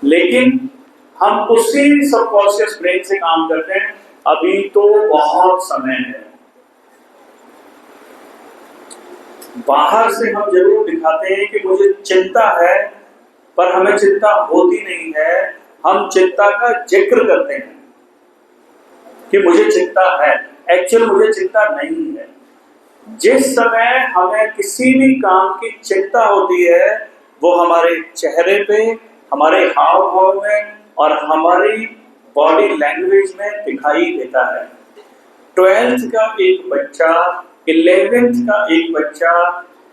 लेकिन हम उसी सबकॉन्शियस ब्रेन से काम करते हैं, अभी तो बहुत समय है। बाहर से हम जरूर दिखाते हैं कि मुझे चिंता है, पर हमें चिंता होती नहीं है। हम चिंता का जिक्र करते हैं कि मुझे चिंता है, एक्चुअल मुझे चिंता नहीं है। जिस समय हमें किसी भी काम की चिंता होती है, वो हमारे चेहरे पे, हमारे हाव भाव में और हमारी बॉडी लैंग्वेज में दिखाई देता है। 12th का एक बच्चा, 11th का एक बच्चा,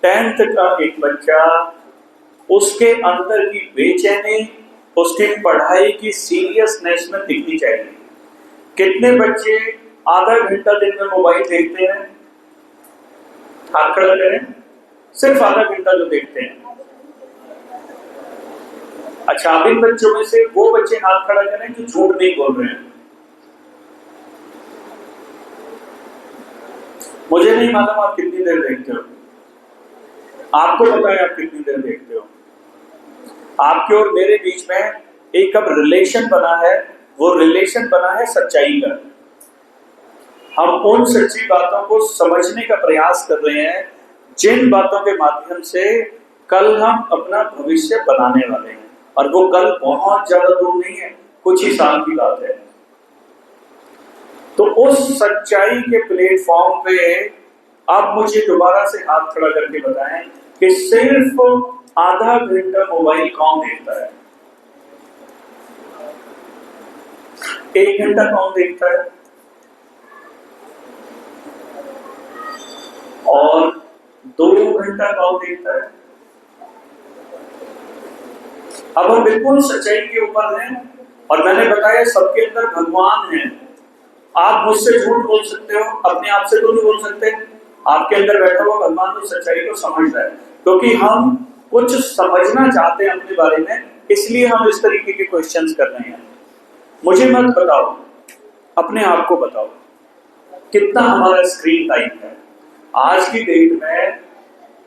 10th का एक बच्चा, उसके अंदर की बेचैनी, उसकी पढ़ाई की सीरियसनेस में दिखनी चाहिए। कितने बच्चे आधा घंटा दिन में मोबाइल देखते हैं? हाथ खड़ा करें, सिर्फ आधा घंटा जो देखते हैं। अच्छा, अब इन बच्चों में से वो बच्चे हाथ खड़ा करें जो झूठ नहीं बोल रहे हैं। मुझे नहीं मालूम आप कितनी देर देखते हो, आपको पता है आप कितनी देर देखते हो। आपके और मेरे बीच में एक अब रिलेशन बना है, वो रिलेशन बना है सच्चाई का। हम उन सच्ची बातों को समझने का प्रयास कर रहे हैं जिन बातों के माध्यम से कल हम अपना भविष्य बनाने वाले हैं, और वो कल बहुत ज्यादा दूर नहीं है, कुछ ही साल की बात है। तो उस सच्चाई के प्लेटफॉर्म पे अब मुझे दोबारा से हाथ खड़ा करके बताएं कि सिर्फ आधा घंटा मोबाइल कौन देखता है, 1 घंटा कौन देखता है, और 2 घंटा कौन देखता है। अब हम बिल्कुल सच्चाई के ऊपर हैं, और मैंने बताया सबके अंदर भगवान है। आप मुझसे झूठ बोल सकते हो, अपने आप से तो नहीं बोल सकते। आपके अंदर बैठा हुआ भगवान तो सच्चाई को समझ रहा है, क्योंकि हम कुछ समझना चाहते हैं अपने बारे में, इसलिए हम इस तरीके के क्वेश्चंस कर रहे हैं। मुझे मत बताओ, अपने आप को बताओ कितना हमारा स्क्रीन टाइम है। आज की डेट में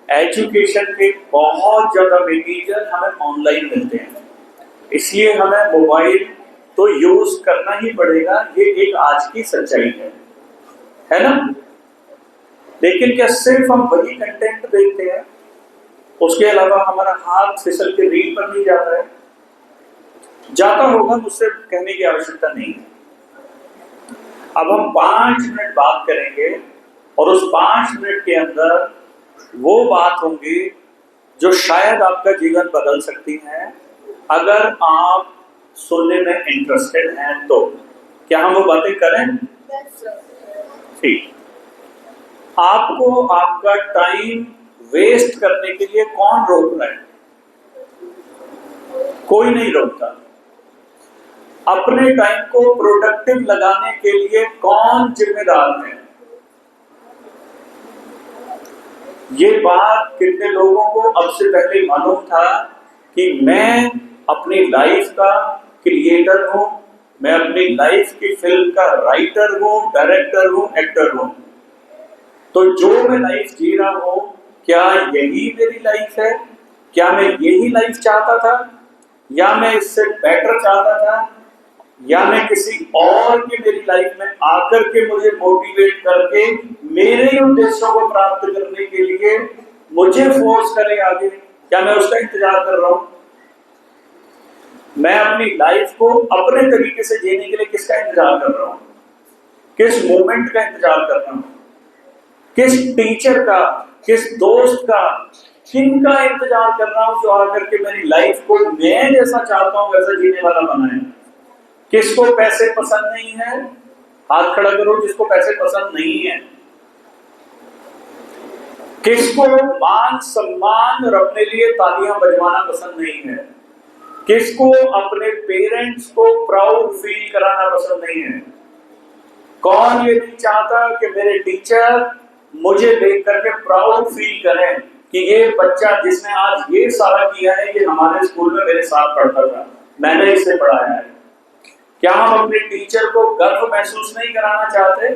एजुकेशन के बहुत ज्यादा मटेरियल हमें ऑनलाइन मिलते हैं, इसलिए हमें मोबाइल तो यूज करना ही पड़ेगा, ये एक आज की सच्चाई है ना। लेकिन क्या सिर्फ हम वही कंटेंट देखते हैं, उसके अलावा हमारा हाथ फिसल के रील पर नहीं जाता है? जाता होगा, मुझसे कहने की आवश्यकता नहीं है। अब हम 5 मिनट बात करेंगे, और उस 5 मिनट के अंदर वो बात होंगी जो शायद आपका जीवन बदल सकती है, अगर आप सुनने में इंटरेस्टेड हैं तो। क्या हम वो बातें करें? ठीक। आपको आपका टाइम वेस्ट करने के लिए कौन रोक रहा है? कोई नहीं रोकता। अपने टाइम को प्रोडक्टिव लगाने के लिए कौन जिम्मेदार है? ये बात कितने लोगों को अब से पहले मालूम था कि मैं अपनी लाइफ का क्रिएटर हूं, मैं अपनी लाइफ की फिल्म का राइटर हूं, डायरेक्टर हूं, एक्टर हूं। तो जो मैं लाइफ जी रहा हूं, क्या यही मेरी लाइफ है? क्या मैं यही लाइफ चाहता था, या मैं इससे बेटर चाहता था, या मैं किसी और की मेरी लाइफ में आकर के मुझे मोटिवेट करके मेरे उद्देश्यों को प्राप्त करने के लिए मुझे फोर्स करे आगे, क्या मैं उसका इंतजार कर रहा हूं? मैं अपनी लाइफ को अपने तरीके से जीने के लिए किसका इंतजार कर रहा हूं? किस मोमेंट का इंतजार कर रहा हूं? किस टीचर का, किस दोस्त का, किन का इंतजार कर रहा हूं जो आकर के मेरी लाइफ को मैं जैसा चाहता हूं वैसा जीने वाला बनाए? किसको पैसे पसंद नहीं है? हाथ खड़ा करो जिसको पैसे पसंद नहीं है। किसको मान सम्मान और अपने लिए तालियां बजवाना पसंद नहीं है? किसको अपने पेरेंट्स को प्राउड फील कराना पसंद नहीं है? कौन ये नहीं चाहता कि मेरे टीचर मुझे देख करके प्राउड फील करें कि ये बच्चा जिसने आज ये सारा किया है, ये हमारे स्कूल में मेरे साथ पढ़ता था, मैंने इसे पढ़ाया है। क्या हम अपने टीचर को गर्व महसूस नहीं कराना चाहते?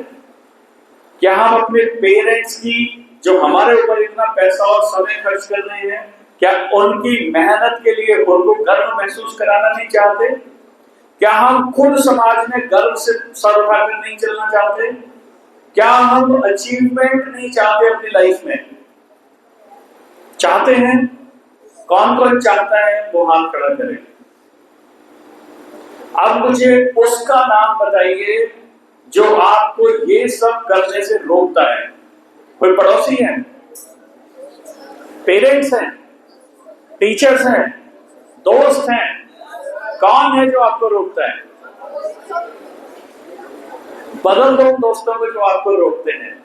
क्या हम अपने पेरेंट्स की, जो हमारे ऊपर इतना पैसा और समय खर्च कर रहे हैं, क्या उनकी मेहनत के लिए उनको गर्व महसूस कराना नहीं चाहते? क्या हम खुद समाज में गर्व से सर उठाकर नहीं चलना चाहते? क्या हम अचीवमेंट नहीं चाहते अपनी लाइफ में? चाहते हैं? कौन कौन चाहता है वो हाथ खड़ा करे। अब मुझे उसका नाम बताइए जो आपको ये सब करने से रोकता है। कोई पड़ोसी है, पेरेंट्स हैं, टीचर्स हैं, दोस्त हैं, कौन है जो आपको रोकता है? बदल दो दोस्तों को जो आपको रोकते हैं।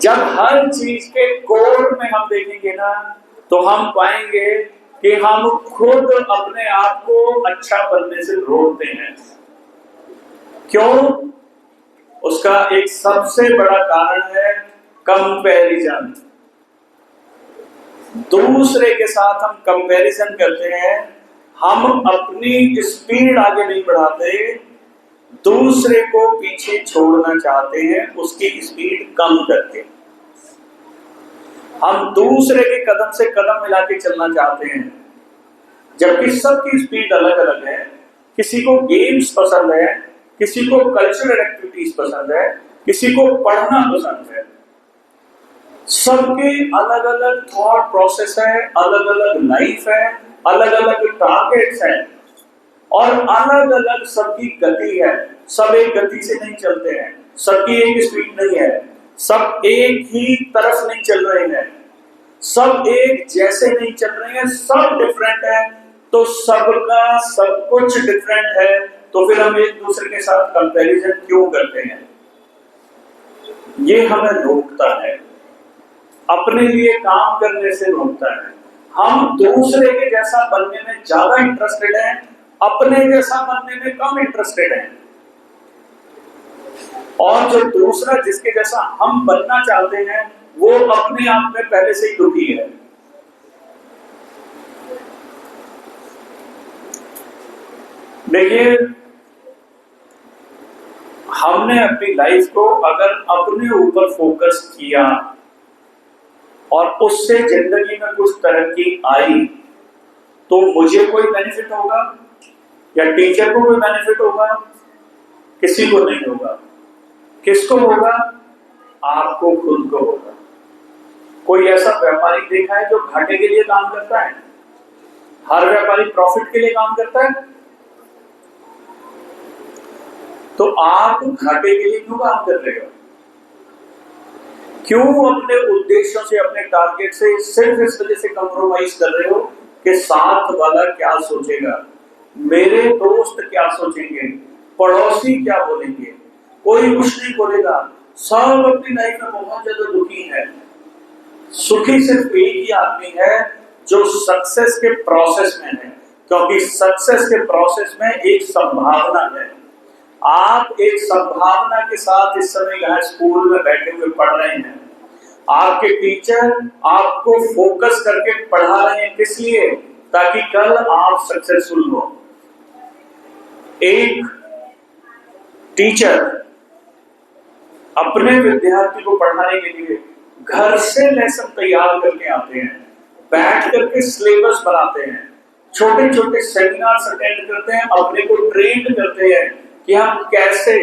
जब हर चीज के कोर में हम देखेंगे ना, तो हम पाएंगे कि हम खुद अपने आप को अच्छा बनने से रोकते हैं। क्यों? उसका एक सबसे बड़ा कारण है कंपैरिजन। दूसरे के साथ हम कंपैरिजन करते हैं, हम अपनी स्पीड आगे नहीं बढ़ाते, दूसरे को पीछे छोड़ना चाहते हैं, उसकी स्पीड कम करके। हम दूसरे के कदम से कदम मिला के चलना चाहते हैं, जबकि सबकी स्पीड अलग अलग है। किसी को गेम्स पसंद है, किसी को कल्चरल एक्टिविटीज पसंद है, किसी को पढ़ना पसंद है। सबके अलग अलग थॉट प्रोसेस है, अलग अलग लाइफ है, अलग अलग टारगेट्स हैं और अलग अलग सबकी गति है। सब एक गति से नहीं चलते हैं, सबकी एक स्पीड नहीं है, सब एक ही तरफ नहीं चल रहे हैं, सब एक जैसे नहीं चल रहे हैं, सब डिफरेंट है। तो सबका सब कुछ डिफरेंट है, तो फिर हम एक दूसरे के साथ कंपैरिजन क्यों करते हैं? ये हमें रोकता है, अपने लिए काम करने से रोकता है। हम दूसरे के जैसा बनने में ज्यादा इंटरेस्टेड हैं, अपने जैसा बनने में कम इंटरेस्टेड हैं। और जो दूसरा जिसके जैसा हम बनना चाहते हैं, वो अपने आप में पहले से ही दुखी है। देखिए, हमने अपनी लाइफ को अगर अपने ऊपर फोकस किया और उससे जिंदगी में कुछ तरक्की आई, तो मुझे कोई बेनिफिट होगा या टीचर को कोई बेनिफिट होगा? किसी को नहीं होगा। किसको होगा? आपको खुद को होगा। कोई ऐसा व्यापारी देखा है जो घाटे के लिए काम करता है? हर व्यापारी प्रॉफिट के लिए काम करता है। तो आप घाटे के लिए क्यों काम कर रहे हो? क्यों अपने उद्देश्यों से, अपने टारगेट से सिर्फ इस वजह से कंप्रोमाइज कर रहे हो कि साथ वाला क्या सोचेगा, मेरे दोस्त क्या सोचेंगे, पड़ोसी क्या बोलेंगे? कोई कुछ नहीं बोलेगा। सब अपनी लाइफ में बहुत ज्यादा दुखी है। सुखी सिर्फ एक ही आदमी है जो सक्सेस के प्रोसेस में है, क्योंकि सक्सेस के प्रोसेस में एक संभावना है। आप एक संभावना के साथ इस समय यहाँ स्कूल में बैठे हुए पढ़ रहे हैं। आपके टीचर आपको फोकस करके पढ़ा रहे हैं, किस लिए? ताकि कल आप सक्सेसफुल हो। एक टीचर अपने विद्यार्थी को पढ़ाने के लिए घर से लेसन तैयार करके आते हैं, बैठ करके सिलेबस बनाते हैं, छोटे छोटे सेमिनार्स अटेंड करते हैं, अपने को ट्रेन करते हैं कि हम कैसे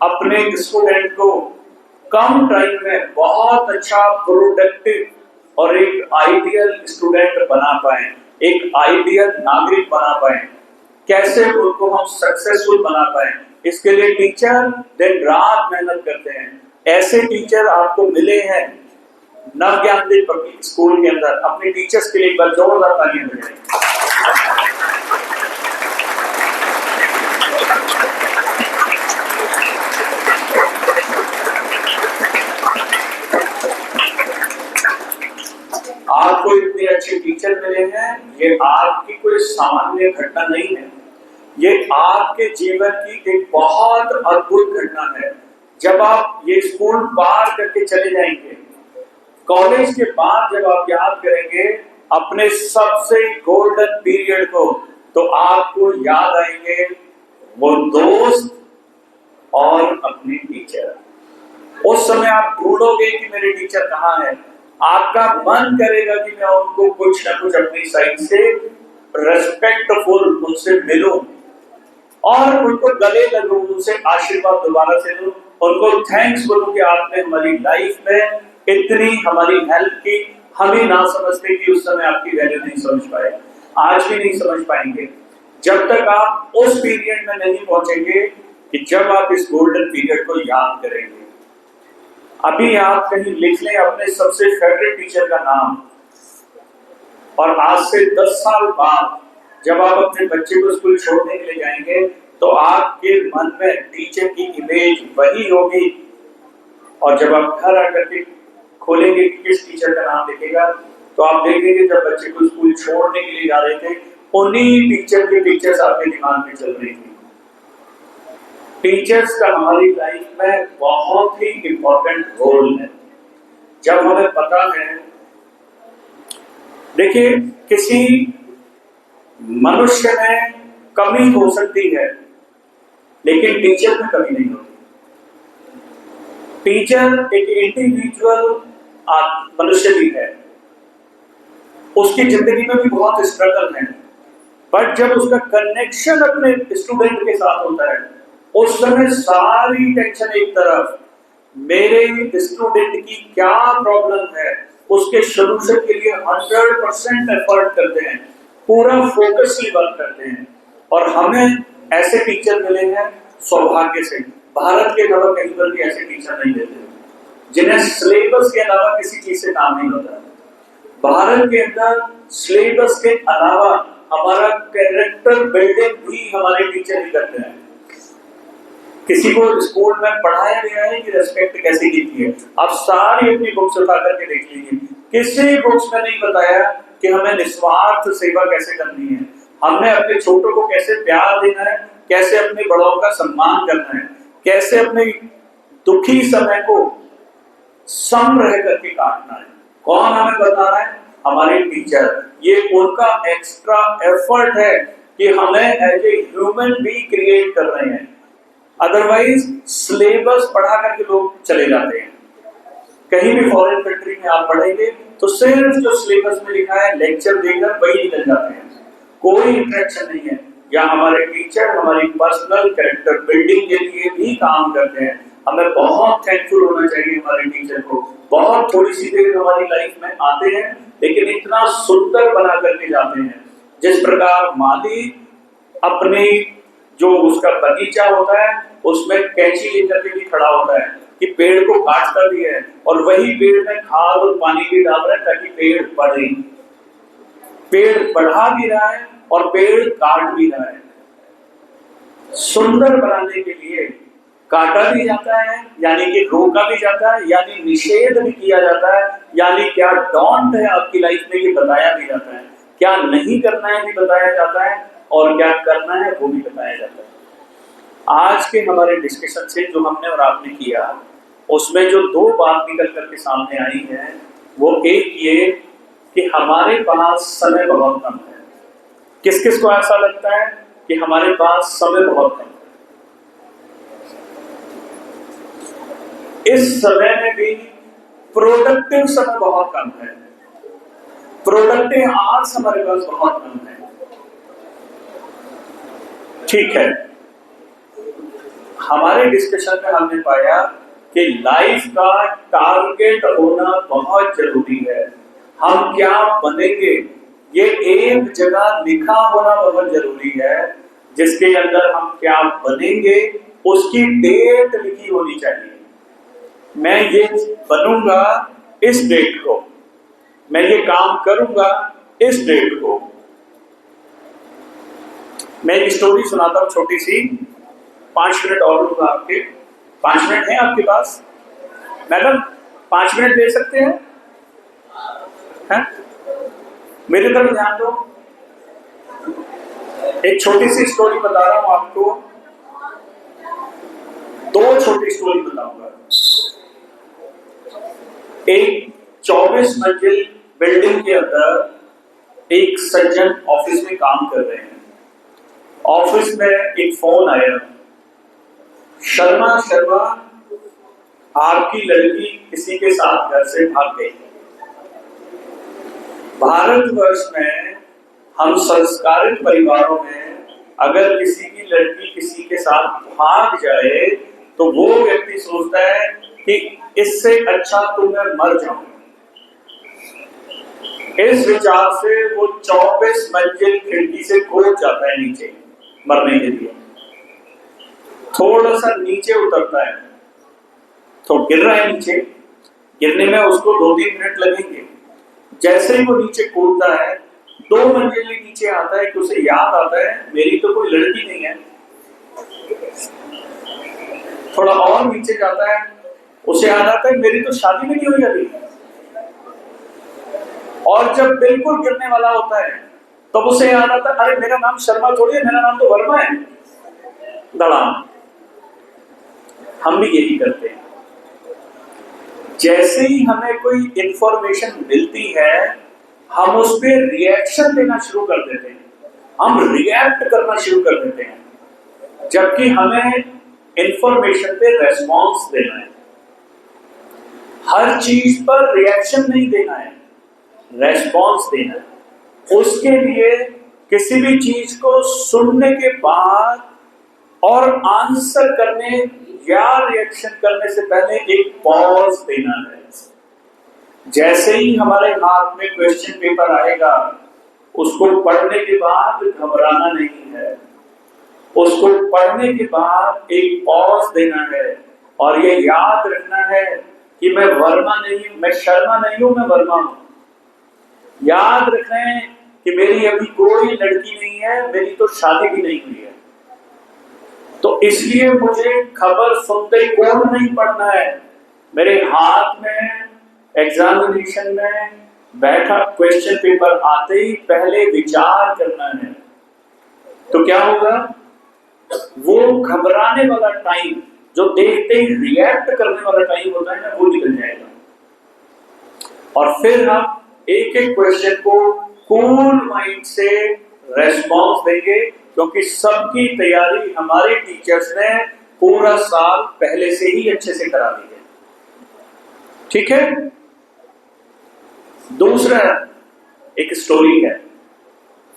अपने स्टूडेंट को कम टाइम में बहुत अच्छा प्रोडक्टिव और एक आइडियल स्टूडेंट बना पाए, एक आइडियल नागरिक बना पाए, कैसे उनको हम सक्सेसफुल बना पाए। इसके लिए टीचर दिन रात मेहनत करते हैं। ऐसे टीचर आपको मिले हैं नव ज्ञानदीप पब्लिक स्कूल के अंदर। अपने टीचर्स के लिए एक बार जोरदार तालियां बजाएं। आपको इतने अच्छे टीचर मिले हैं, ये आपकी कोई सामान्य घटना नहीं है, ये आपके जीवन की एक बहुत अद्भुत घटना है। जब आप ये स्कूल पार करके चले जाएंगे, कॉलेज के बाद जब आप याद करेंगे अपने सबसे गोल्डन पीरियड को, तो आपको याद आएंगे वो दोस्त और अपने टीचर। उस समय आप ढूंढोगे कि मेरे टीचर कहाँ हैं। आपका मन करेगा कि मैं उनको कुछ ना कुछ अपनी साइड से रेस्पेक्टफुल उनसे मिलूं और उनको गले लगूं, उनसे आशीर्वाद दोबारा से लूं, उनको थैंक्स बोलूं कि आपने हमारी लाइफ में इतनी हमारी हेल्प की। हम ही ना समझते कि उस समय आपकी वैल्यू नहीं समझ पाए, आज भी नहीं समझ पाएंगे जब तक आप उस पीरियड में नहीं पहुंचेंगे कि जब आप इस गोल्डन पीरियड को याद करेंगे। अभी आप कहीं लिख लें अपने सबसे फेवरेट टीचर का नाम, और आज से 10 साल बाद जब आप अपने बच्चे को स्कूल छोड़ने के लिए जाएंगे, तो आपके मन में टीचर की इमेज वही होगी। और जब आप घर आकर के खोलेंगे कि किस टीचर का नाम लिखेगा, तो आप देखेंगे जब बच्चे को स्कूल छोड़ने के लिए जा रहे थे, उन्हीं टीचर के पिक्चर्स आपके दिमाग में चल रही थी। टीचर्स का हमारी लाइफ में बहुत ही इंपॉर्टेंट रोल है। जब हमें पता है, देखिए किसी मनुष्य में कमी हो सकती है, लेकिन टीचर में कभी नहीं होती। टीचर एक इंडिविजुअल मनुष्य भी है, उसकी जिंदगी में भी बहुत स्ट्रगल है, बट जब उसका कनेक्शन अपने स्टूडेंट के साथ होता है उस समय सारी टेंशन एक तरफ, मेरे स्टूडेंट की क्या प्रॉब्लम है उसके सोल्यूशन के लिए 100% एफर्ट करते हैं, पूरा फोकसली वर्क करते हैं। और हमें ऐसे टीचर मिले हैं सौभाग्य से, भारत के अलावा कहीं पर भी ऐसे टीचर नहीं मिलते जिन्हें सिलेबस के अलावा किसी चीज से काम नहीं होता। भारत के अंदर सिलेबस के अलावा हमारा कैरेक्टर बिल्डिंग भी हमारे टीचर ही करते हैं। किसी को स्कूल में पढ़ाया गया है कि रेस्पेक्ट कैसे कीती है, आप सारी अपनी बुक्स उठा करके देख लीजिए, किसी बुक्स में नहीं बताया कि हमें निस्वार्थ सेवा कैसे करनी है, हमने अपने छोटों को कैसे प्यार देना है, कैसे अपने बड़ों का सम्मान करना है, कैसे अपने दुखी समय को सम रह करके काटना है। कौन हमें बता रहा है? हमारे टीचर। ये उनका एक्स्ट्रा एफर्ट है कि हमें एज ए ह्यूमन भी क्रिएट कर रहे हैं। अदरवाइज सिलेबस पढ़ा करके लोग चले जाते हैं। कहीं भी फॉरेन कंट्री में आप पढ़ेंगे तो सिर्फ जो सिलेबस में लिखा है लेक्चर देकर वही निकल जाते हैं, कोई इंटरेक्शन नहीं है। या हमारे टीचर हमारी पर्सनल कैरेक्टर बिल्डिंग के लिए भी काम करते हैं। हमें बहुत थैंकफुल होना चाहिए हमारे टीचर को। बहुत थोड़ी सी देर हमारी लाइफ में आते हैं लेकिन इतना सुंदर बना करके जाते हैं। जिस प्रकार माली अपने जो उसका बगीचा होता है उसमें कैंची लेकर के भी खड़ा होता है कि पेड़ को काटता भी है और वही पेड़ में खाद और पानी भी डाल रहा है ताकि पेड़ बढ़े। पेड़ बढ़ा भी रहा है और पेड़ काट भी रहा है। सुंदर बनाने के लिए काटा भी जाता है, यानी कि रोका भी जाता है, यानी निषेध भी किया जाता है, यानी क्या डॉन्ट है आपकी लाइफ में ये बताया भी जाता है, क्या नहीं करना है भी बताया जाता है और क्या करना है वो भी बताया जाता है। आज के हमारे डिस्कशन से जो हमने और आपने किया उसमें जो दो बात निकल करके सामने आई है वो एक ये कि हमारे पास समय बहुत कम है। किस किस को ऐसा लगता है कि हमारे पास समय बहुत कम है? इस समय में भी प्रोडक्टिव समय बहुत कम है। प्रोडक्टिव आवर्स हमारे पास बहुत कम है। ठीक है, हमारे डिस्कशन में हमने पाया कि लाइफ का टारगेट होना बहुत जरूरी है। हम क्या बनेंगे ये एक जगह लिखा होना बहुत जरूरी है। जिसके अंदर हम क्या बनेंगे उसकी डेट लिखी होनी चाहिए। मैं ये बनूंगा इस डेट को, मैं ये काम करूंगा इस डेट को। मैं एक स्टोरी सुनाता हूं छोटी सी, 5 मिनट और लूंगा आपके। 5 मिनट है आपके पास? मैडम 5 मिनट दे सकते हैं? है? मेरी तरफ ध्यान दो। एक छोटी सी स्टोरी बता रहा हूं आपको, 2 छोटी स्टोरी बताऊंगा। एक 24 मंजिल बिल्डिंग के अंदर एक सज्जन ऑफिस में काम कर रहे हैं। ऑफिस में एक फोन आया, शर्मा आपकी लड़की किसी के साथ घर से भाग गई। भारतवर्ष में हम संस्कारित परिवारों में अगर किसी की लड़की किसी के साथ भाग जाए तो वो व्यक्ति सोचता है कि इससे अच्छा तो मैं मर जाऊं। इस विचार से वो 24 मंजिल खिड़की से कूद जाता है नीचे मरने के लिए। थोड़ा सा नीचे उतरता है तो गिर रहा है नीचे, गिरने में उसको 2-3 मिनट लगेंगे। जैसे ही वो नीचे कूदता है 2 मंजिल नीचे आता है कि उसे याद आता है मेरी तो कोई लड़की नहीं है। थोड़ा और नीचे जाता है, उसे याद आता है मेरी तो शादी भी नहीं हुई अभी। और जब बिल्कुल गिरने वाला होता है तब तो उसे याद आता है अरे मेरा नाम शर्मा थोड़ी है, मेरा नाम तो वर्मा है। दड़ाम। हम भी यही करते हैं। जैसे ही हमें कोई इंफॉर्मेशन मिलती है हम उस पर रिएक्शन देना शुरू कर देते हैं, हम रिएक्ट करना शुरू कर देते हैं। जबकि हमें इंफॉर्मेशन पे रेस्पॉन्स देना है। हर चीज पर रिएक्शन नहीं देना है, रेस्पॉन्स देना है। उसके लिए किसी भी चीज को सुनने के बाद और आंसर करने या रिएक्शन करने से पहले एक पॉज देना है। जैसे ही हमारे हाथ में क्वेश्चन पेपर आएगा, उसको पढ़ने के बाद घबराना नहीं है, उसको पढ़ने के बाद एक पॉज देना है और ये याद रखना है कि मैं वर्मा नहीं हूं, मैं शर्मा नहीं हूं, मैं वर्मा हूं। याद रखें कि मेरी अभी कोई लड़की नहीं है, मेरी तो शादी भी नहीं हुई है, तो इसलिए मुझे खबर सुनते कौन नहीं पढ़ना है। मेरे हाथ में एग्जामिनेशन में बैठा क्वेश्चन पेपर आते ही पहले विचार करना है। तो क्या होगा, वो घबराने वाला टाइम, जो देखते ही रिएक्ट करने वाला टाइम होता है ना, वो निकल जाएगा। और फिर हम एक एक क्वेश्चन को कूल माइंड से रेस्पॉन्स देंगे, क्योंकि सबकी तैयारी हमारे टीचर्स ने पूरा साल पहले से ही अच्छे से करा दी है। ठीक है। दूसरा एक स्टोरी है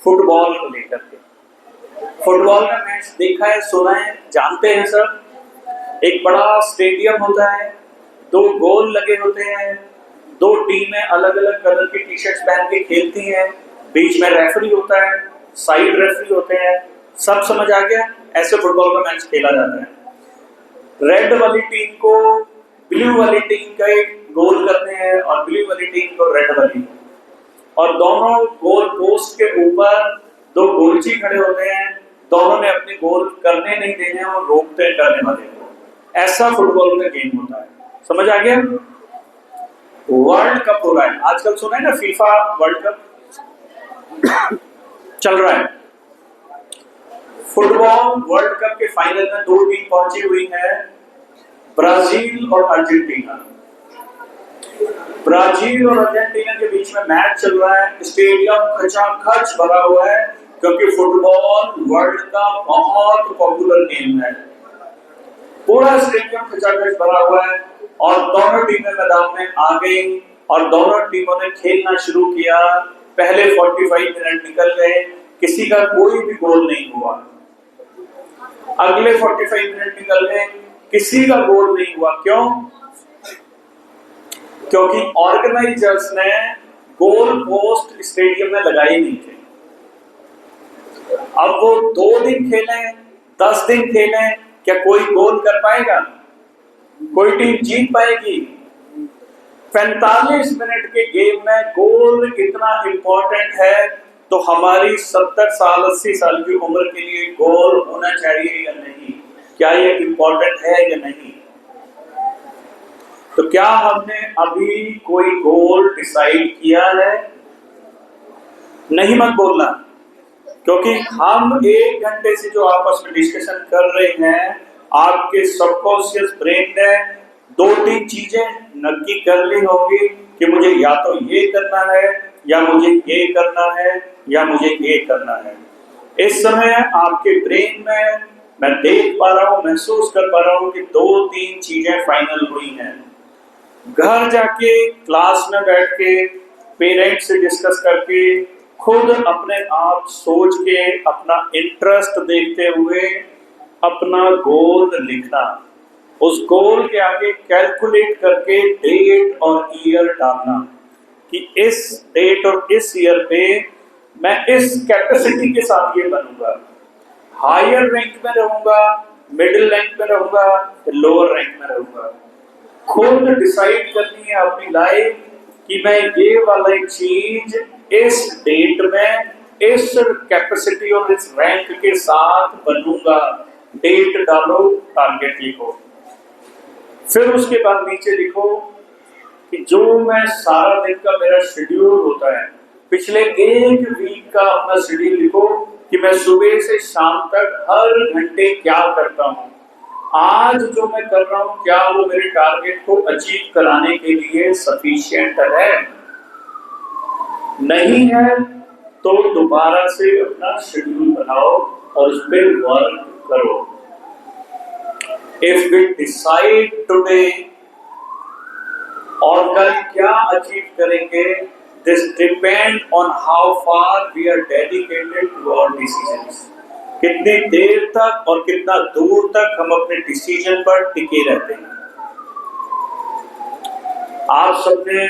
फुटबॉल को लेकर के। फुटबॉल का मैच देखा है, सुना है, जानते हैं सब। एक बड़ा स्टेडियम होता है, 2 गोल लगे होते हैं, 2 टीमें अलग अलग कलर की टी शर्ट्स पहन के खेलती हैं, बीच में रेफरी होता है, साइड रेफरी होते हैं। सब समझ आ गया? ऐसे फुटबॉल का मैच खेला जाता है। रेड वाली टीम को ब्लू वाली टीम का एक गोल करते हैं और ब्लू वाली टीम को रेड वाली, और दोनों गोल पोस्ट के ऊपर 2 गोलची खड़े होते हैं। दोनों ने अपने गोल करने नहीं देने और रोकते हैं करने वाले को। ऐसा फुटबॉल का गेम होता है। समझ आ गया? वर्ल्ड कप हो रहा है आजकल, सुना है ना, फीफा वर्ल्ड कप चल रहा है। फुटबॉल वर्ल्ड कप के फाइनल में 2 टीम पहुंची हुई है, ब्राजील और अर्जेंटीना। ब्राजील और अर्जेंटीना के बीच में मैच चल रहा है। स्टेडियम खचाखच भरा हुआ है, क्योंकि फुटबॉल वर्ल्ड का बहुत पॉपुलर गेम है। पूरा स्टेडियम खचाखच भरा हुआ है और दोनों टीमें मैदान में आ गई और दोनों टीमों ने खेलना शुरू किया। पहले 45 मिनट निकल गए, किसी का कोई भी गोल नहीं हुआ। अगले 45 मिनट निकल गए, किसी का गोल नहीं हुआ। क्यों? क्योंकि ऑर्गेनाइजर्स ने गोल पोस्ट स्टेडियम में लगाई नहीं थे। अब वो 2 दिन खेले, 10 दिन खेले, क्या कोई गोल कर पाएगा? कोई टीम जीत पाएगी? 45 मिनट के गेम में गोल कितना इंपॉर्टेंट है, तो हमारी 70 साल 80 साल की उम्र के लिए गोल होना चाहिए या नहीं? क्या ये इंपॉर्टेंट है या नहीं? तो क्या हमने अभी कोई गोल डिसाइड किया है? नहीं मत बोलना, क्योंकि हम 1 घंटे से जो आपस में डिस्कशन कर रहे हैं, आपके सबकॉन्शियस ब्रेन ने 2-3 चीजें नक्की कर ली होंगी कि मुझे या तो ये करना है, या मुझे ये करना है, या मुझे ये करना है। इस समय आपके ब्रेन में मैं देख पा रहा हूं, महसूस कर पा रहा हूं कि 2-3 चीजें फाइनल हुई हैं। घर जाके क्लास में बैठ के पेरेंट्स से डिस्कस करके, खुद अपने आप सोच के, अपना इंटरेस्ट देखते हुए अपना गोल लिखना, उस गोल के आगे कैलकुलेट करके डेट और ईयर डालना कि इस डेट और इस ईयर पे मैं इस कैपेसिटी के साथ ये बनूंगा, हायर रैंक में रहूंगा, मिडिल रैंक में रहूंगा, लोअर रैंक में रहूंगा। खुद डिसाइड करनी है अपनी लाइफ कि मैं ये वाला चीज इस डेट में इस कैपेसिटी और इस रैंक के साथ बनूंगा। डेट डालो, टारगेट लिखो, फिर उसके बाद नीचे लिखो कि जो मैं सारा दिन का मेरा शेड्यूल होता है, पिछले 1 वीक का अपना शेड्यूल लिखो कि मैं सुबह से शाम तक हर घंटे क्या करता हूँ। आज जो मैं कर रहा हूँ, क्या वो मेरे टारगेट को अचीव कराने के लिए सफिशिएंट है? नहीं है तो दोबारा से अपना शेड्यूल बनाओ और उस पर वर्क करो। If we decide today और कल क्या अचीव करेंगे, this depend on how far we are dedicated to our decisions. कितनी देर तक और कितना दूर तक हम अपने डिसीजन पर टिके रहते हैं। आप सबने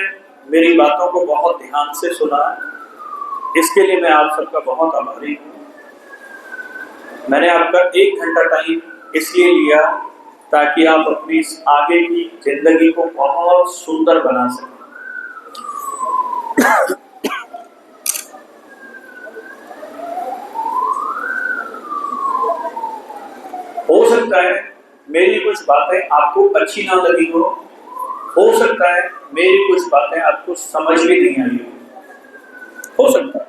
मेरी बातों को बहुत ध्यान से सुना, इसके लिए मैं आप सबका बहुत आभारी हूँ। मैंने आपका 1 घंटा टाइम इसलिए लिया ताकि आप अपनी आगे की जिंदगी को बहुत सुंदर बना सकें। हो सकता है मेरी कुछ बातें आपको अच्छी ना लगी हो सकता है मेरी कुछ बातें आपको समझ भी नहीं आई हो सकता है,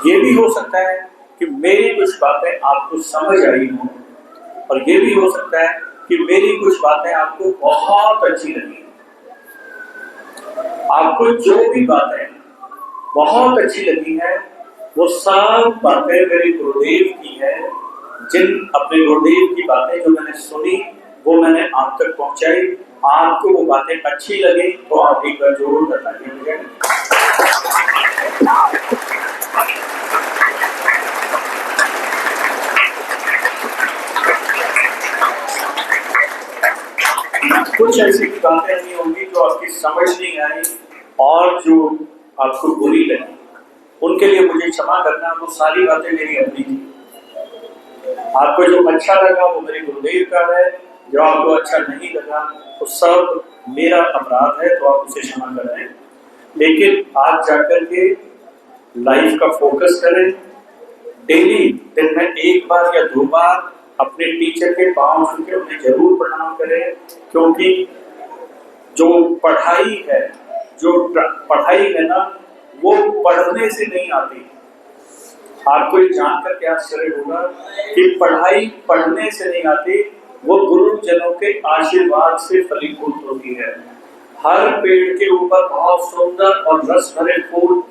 ये भी हो सकता है कि मेरी कुछ बातें आपको समझ आई हो, और ये भी हो सकता है कि मेरी कुछ बातें आपको बहुत अच्छी लगी। आपको जो भी बातें बहुत अच्छी लगी है वो सब बातें मेरे गुरुदेव की है। जिन अपने गुरुदेव की बातें जो मैंने सुनी वो मैंने आप तक पहुंचाई। आपको वो बातें अच्छी लगी तो आप एक बार जरूर बताइए मुझे। कुछ ऐसी बातें नहीं होंगी जो आपकी समझ नहीं आई और जो आपको बुरी लगी, उनके लिए मुझे क्षमा करना। वो सारी बातें मेरी अपनी थी। आपको जो अच्छा लगा वो मेरे गुरुदेव का है, जो आपको अच्छा नहीं लगा वो सब मेरा अपराध है, तो आप उसे क्षमा कर रहे हैं। लेकिन आज जाकर के लाइफ का फोकस करें। डेली दिन में 1 बार या 2 बार अपने टीचर के पांव छू के उन्हें जरूर प्रणाम करें, क्योंकि जो पढ़ाई है ना, वो पढ़ने से नहीं आती। आपको ये जानकर के आश्चर्य होगा कि पढ़ाई पढ़ने से नहीं आती, वो गुरुजनों के आशीर्वाद से फलीभूत होती है। हर पेड़ के ऊपर बहुत सुंदर और रस भरे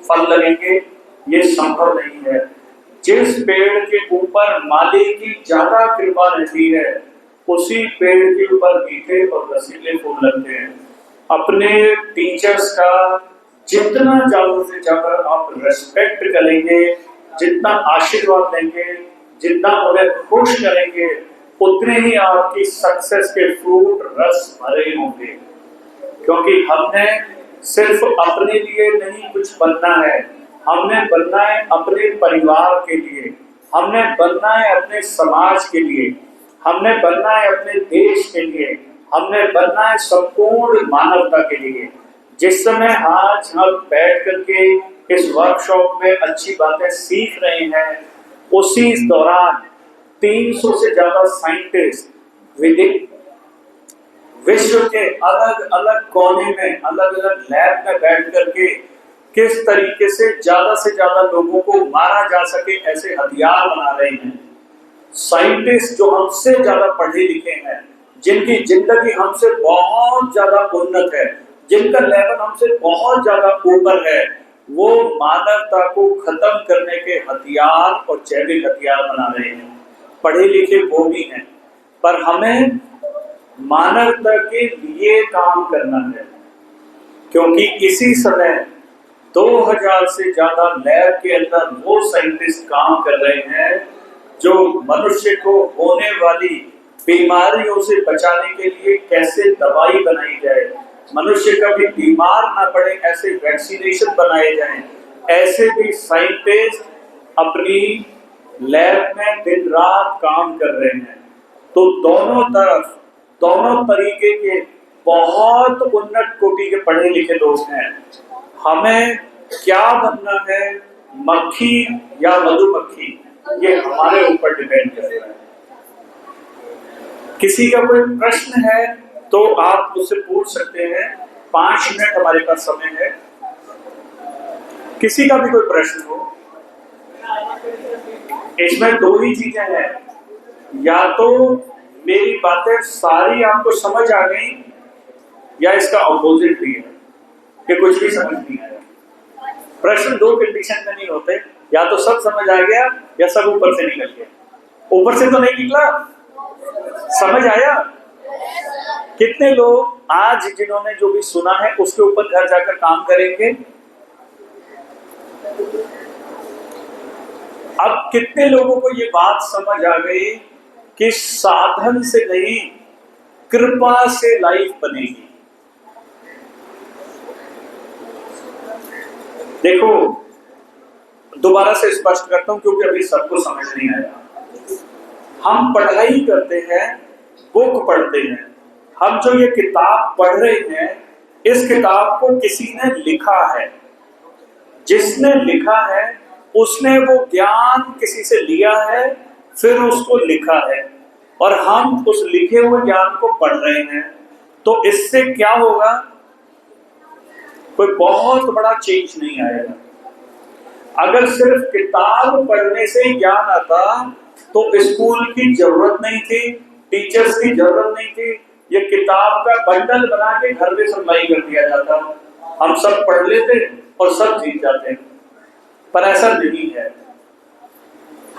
फल लगेंगे, ये संभव नहीं है। जिस पेड़ के ऊपर माली की ज्यादा कृपा रहती है, उसी पेड़ के ऊपर मीठे और रसीले फूल लगते हैं। अपने टीचर्स का जितना ज्यादा से ज्यादा आप रेस्पेक्ट करेंगे, जितना आशीर्वाद देंगे, जितना उन्हें खुश करेंगे, उतने ही आपकी सक्सेस के फ्रूट रस भरे होंगे। क्योंकि हमने सिर्फ अपने लिए नहीं कुछ बनना है, हमने बनना है अपने परिवार के लिए, हमने बनना है अपने समाज के लिए, हमने बनना है अपने देश के लिए, हमने बनना है संपूर्ण मानवता के लिए। जिस समय आज हम बैठ करके इस वर्कशॉप में अच्छी बातें सीख रहे हैं, उसी दौरान 300 से ज्यादा साइंटिस्ट विश्व के अलग अलग कोने में, अलग अलग लैब में बैठ करके किस तरीके से ज्यादा लोगों को मारा जा सके ऐसे हथियार बना रहे हैं। साइंटिस्ट जो हमसे ज्यादा पढ़े लिखे हैं, जिनकी जिंदगी हमसे बहुत ज्यादा उन्नत है, जिनका लेवल हमसे बहुत ज्यादा ऊपर है, वो मानवता को खत्म करने के हथियार और जैविक हथियार बना रहे हैं। पढ़े लिखे वो भी हैं, पर हमें मानवता के लिए काम करना है। क्योंकि इसी समय 2000 से ज्यादा लैब के अंदर वो साइंटिस्ट काम कर रहे हैं जो मनुष्य को होने वाली बीमारियों से बचाने के लिए कैसे दवाई बनाई जाए, मनुष्य कभी बीमार ना पड़े ऐसे वैक्सीनेशन बनाए जाएं, ऐसे भी साइंटिस्ट अपनी लैब में दिन रात काम कर रहे हैं। तो दोनों तरीके के बहुत उन्नत कोटि के पढ़े लिखे लोग हैं। हमें क्या बनना है, मक्खी या मधुमक्खी, ये हमारे ऊपर डिपेंड करता है। किसी का कोई प्रश्न है तो आप मुझसे पूछ सकते हैं, 5 मिनट हमारे पास समय है। किसी का भी कोई प्रश्न हो। इसमें 2 ही चीजें हैं, या तो मेरी बातें सारी आपको समझ आ गई, या इसका अपोजिट भी है कि कुछ भी समझ नहीं आया। प्रश्न 2 कंडीशन में नहीं होते, या तो सब समझ आ गया या सब ऊपर से निकल गया। ऊपर से तो नहीं निकला, समझ आया? कितने लोग आज जिन्होंने जो भी सुना है उसके ऊपर घर जाकर काम करेंगे? अब कितने लोगों को ये बात समझ आ गई कि साधन से नहीं कृपा से लाइफ बनेगी? देखो, दोबारा से स्पष्ट करता हूं क्योंकि अभी सबको समझ नहीं आया। हम पढ़ाई करते हैं, बुक पढ़ते हैं, हम जो ये किताब पढ़ रहे हैं, इस किताब को किसी ने लिखा है। जिसने लिखा है उसने वो ज्ञान किसी से लिया है, फिर उसको लिखा है, और हम उस लिखे हुए ज्ञान को पढ़ रहे हैं। तो इससे क्या होगा? कोई बहुत बड़ा चेंज नहीं आएगा। अगर सिर्फ किताब पढ़ने से ज्ञान आता तो स्कूल की जरूरत नहीं थी, टीचर्स की जरूरत नहीं थी, ये किताब का बंडल बना के घर में सप्लाई कर दिया जाता, हम सब पढ़ लेते और सब जीत जाते। पर ऐसा नहीं है।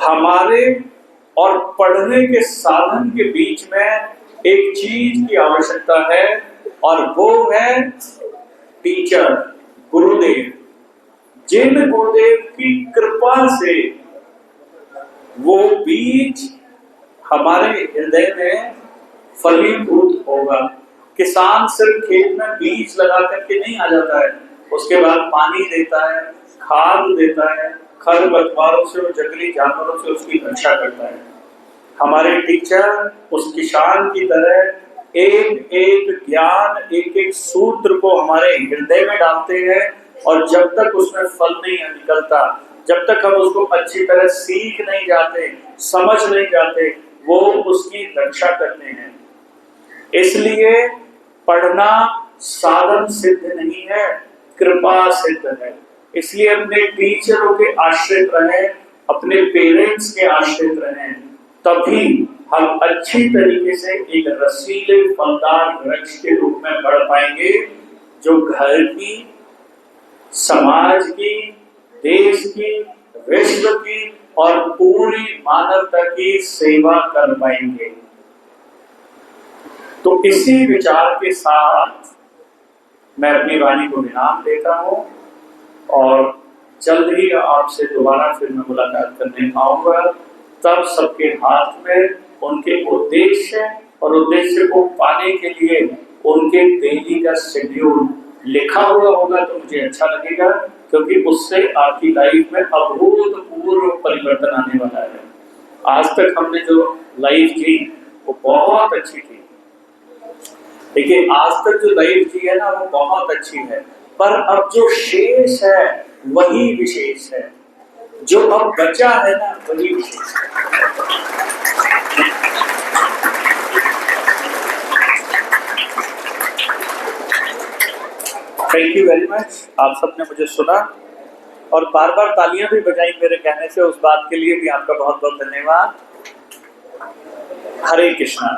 हमारे और पढ़ने के साधन के बीच में एक चीज की आवश्यकता है, और वो है टीचर, गुरुदेव। जिन गुरुदेव की कृपा से वो बीज हमारे हृदय में फलीभूत होगा। किसान सिर्फ खेत में बीज लगा करके नहीं आ जाता है, उसके बाद पानी देता है, खाद देता है, खरपतवारों से और जंगली जानवरों से उसकी रक्षा करता है। हमारे टीचर उस किसान की तरह एक एक ज्ञान, एक एक सूत्र को हमारे हृदय में डालते हैं, और जब तक उसमें फल नहीं निकलता, जब तक हम उसको अच्छी तरह सीख नहीं जाते, समझ नहीं जाते, वो उसकी रक्षा करते हैं। इसलिए पढ़ना साधन सिद्ध नहीं है, कृपा सिद्ध है। इसलिए अपने टीचरों के आश्रित रहें, अपने पेरेंट्स के आश्रित रहें, तभी हम अच्छी तरीके से एक रसीले फलदार वृक्ष के रूप में बढ़ पाएंगे, जो घर की, समाज की, देश की, विश्व की और पूरी मानवता की सेवा कर पाएंगे। तो इसी विचार के साथ मैं अपनी वाणी को विराम देता हूं, और जल्द ही आपसे दोबारा फिर मैं मुलाकात करने आऊंगा। तब सबके हाथ में उनके उद्देश्य और उद्देश्य को पाने के लिए उनके डेली का शेड्यूल लिखा हुआ होगा, तो मुझे अच्छा लगेगा, क्योंकि उससे आपकी लाइफ में अभूतपूर्व परिवर्तन आने वाला है। आज तक हमने जो लाइफ जी वो बहुत अच्छी थी, देखिए आज तक जो लाइफ जी है ना वो बहुत अच्छी है, पर अब जो शेष है वही विशेष है। जो अब बचा है ना वही विशेष है। Thank you very much. आप सबने मुझे सुना और बार बार तालियां भी बजाई मेरे कहने से, उस बात के लिए भी आपका बहुत बहुत धन्यवाद। हरे कृष्णा।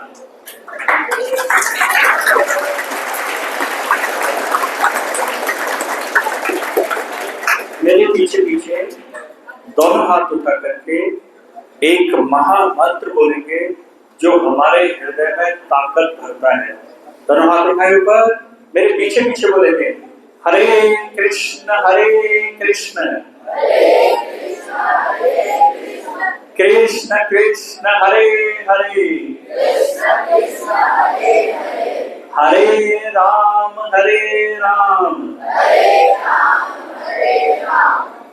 मेरे पीछे पीछे दोनों हाथ उठा करके एक महामंत्र बोलेंगे जो हमारे हृदय में ताकत भरता है। दोनों हाथ उठाए ऊपर, मेरे पीछे पीछे बोलेंगे हरे कृष्ण कृष्ण कृष्ण हरे हरे, हरे राम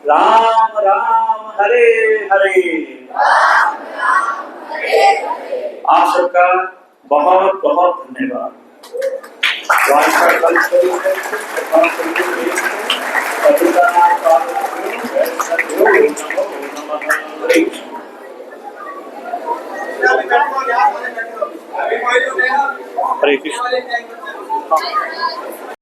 राम राम हरे हरे। आप सबका बहुत बहुत धन्यवाद। हरे कृष्ण।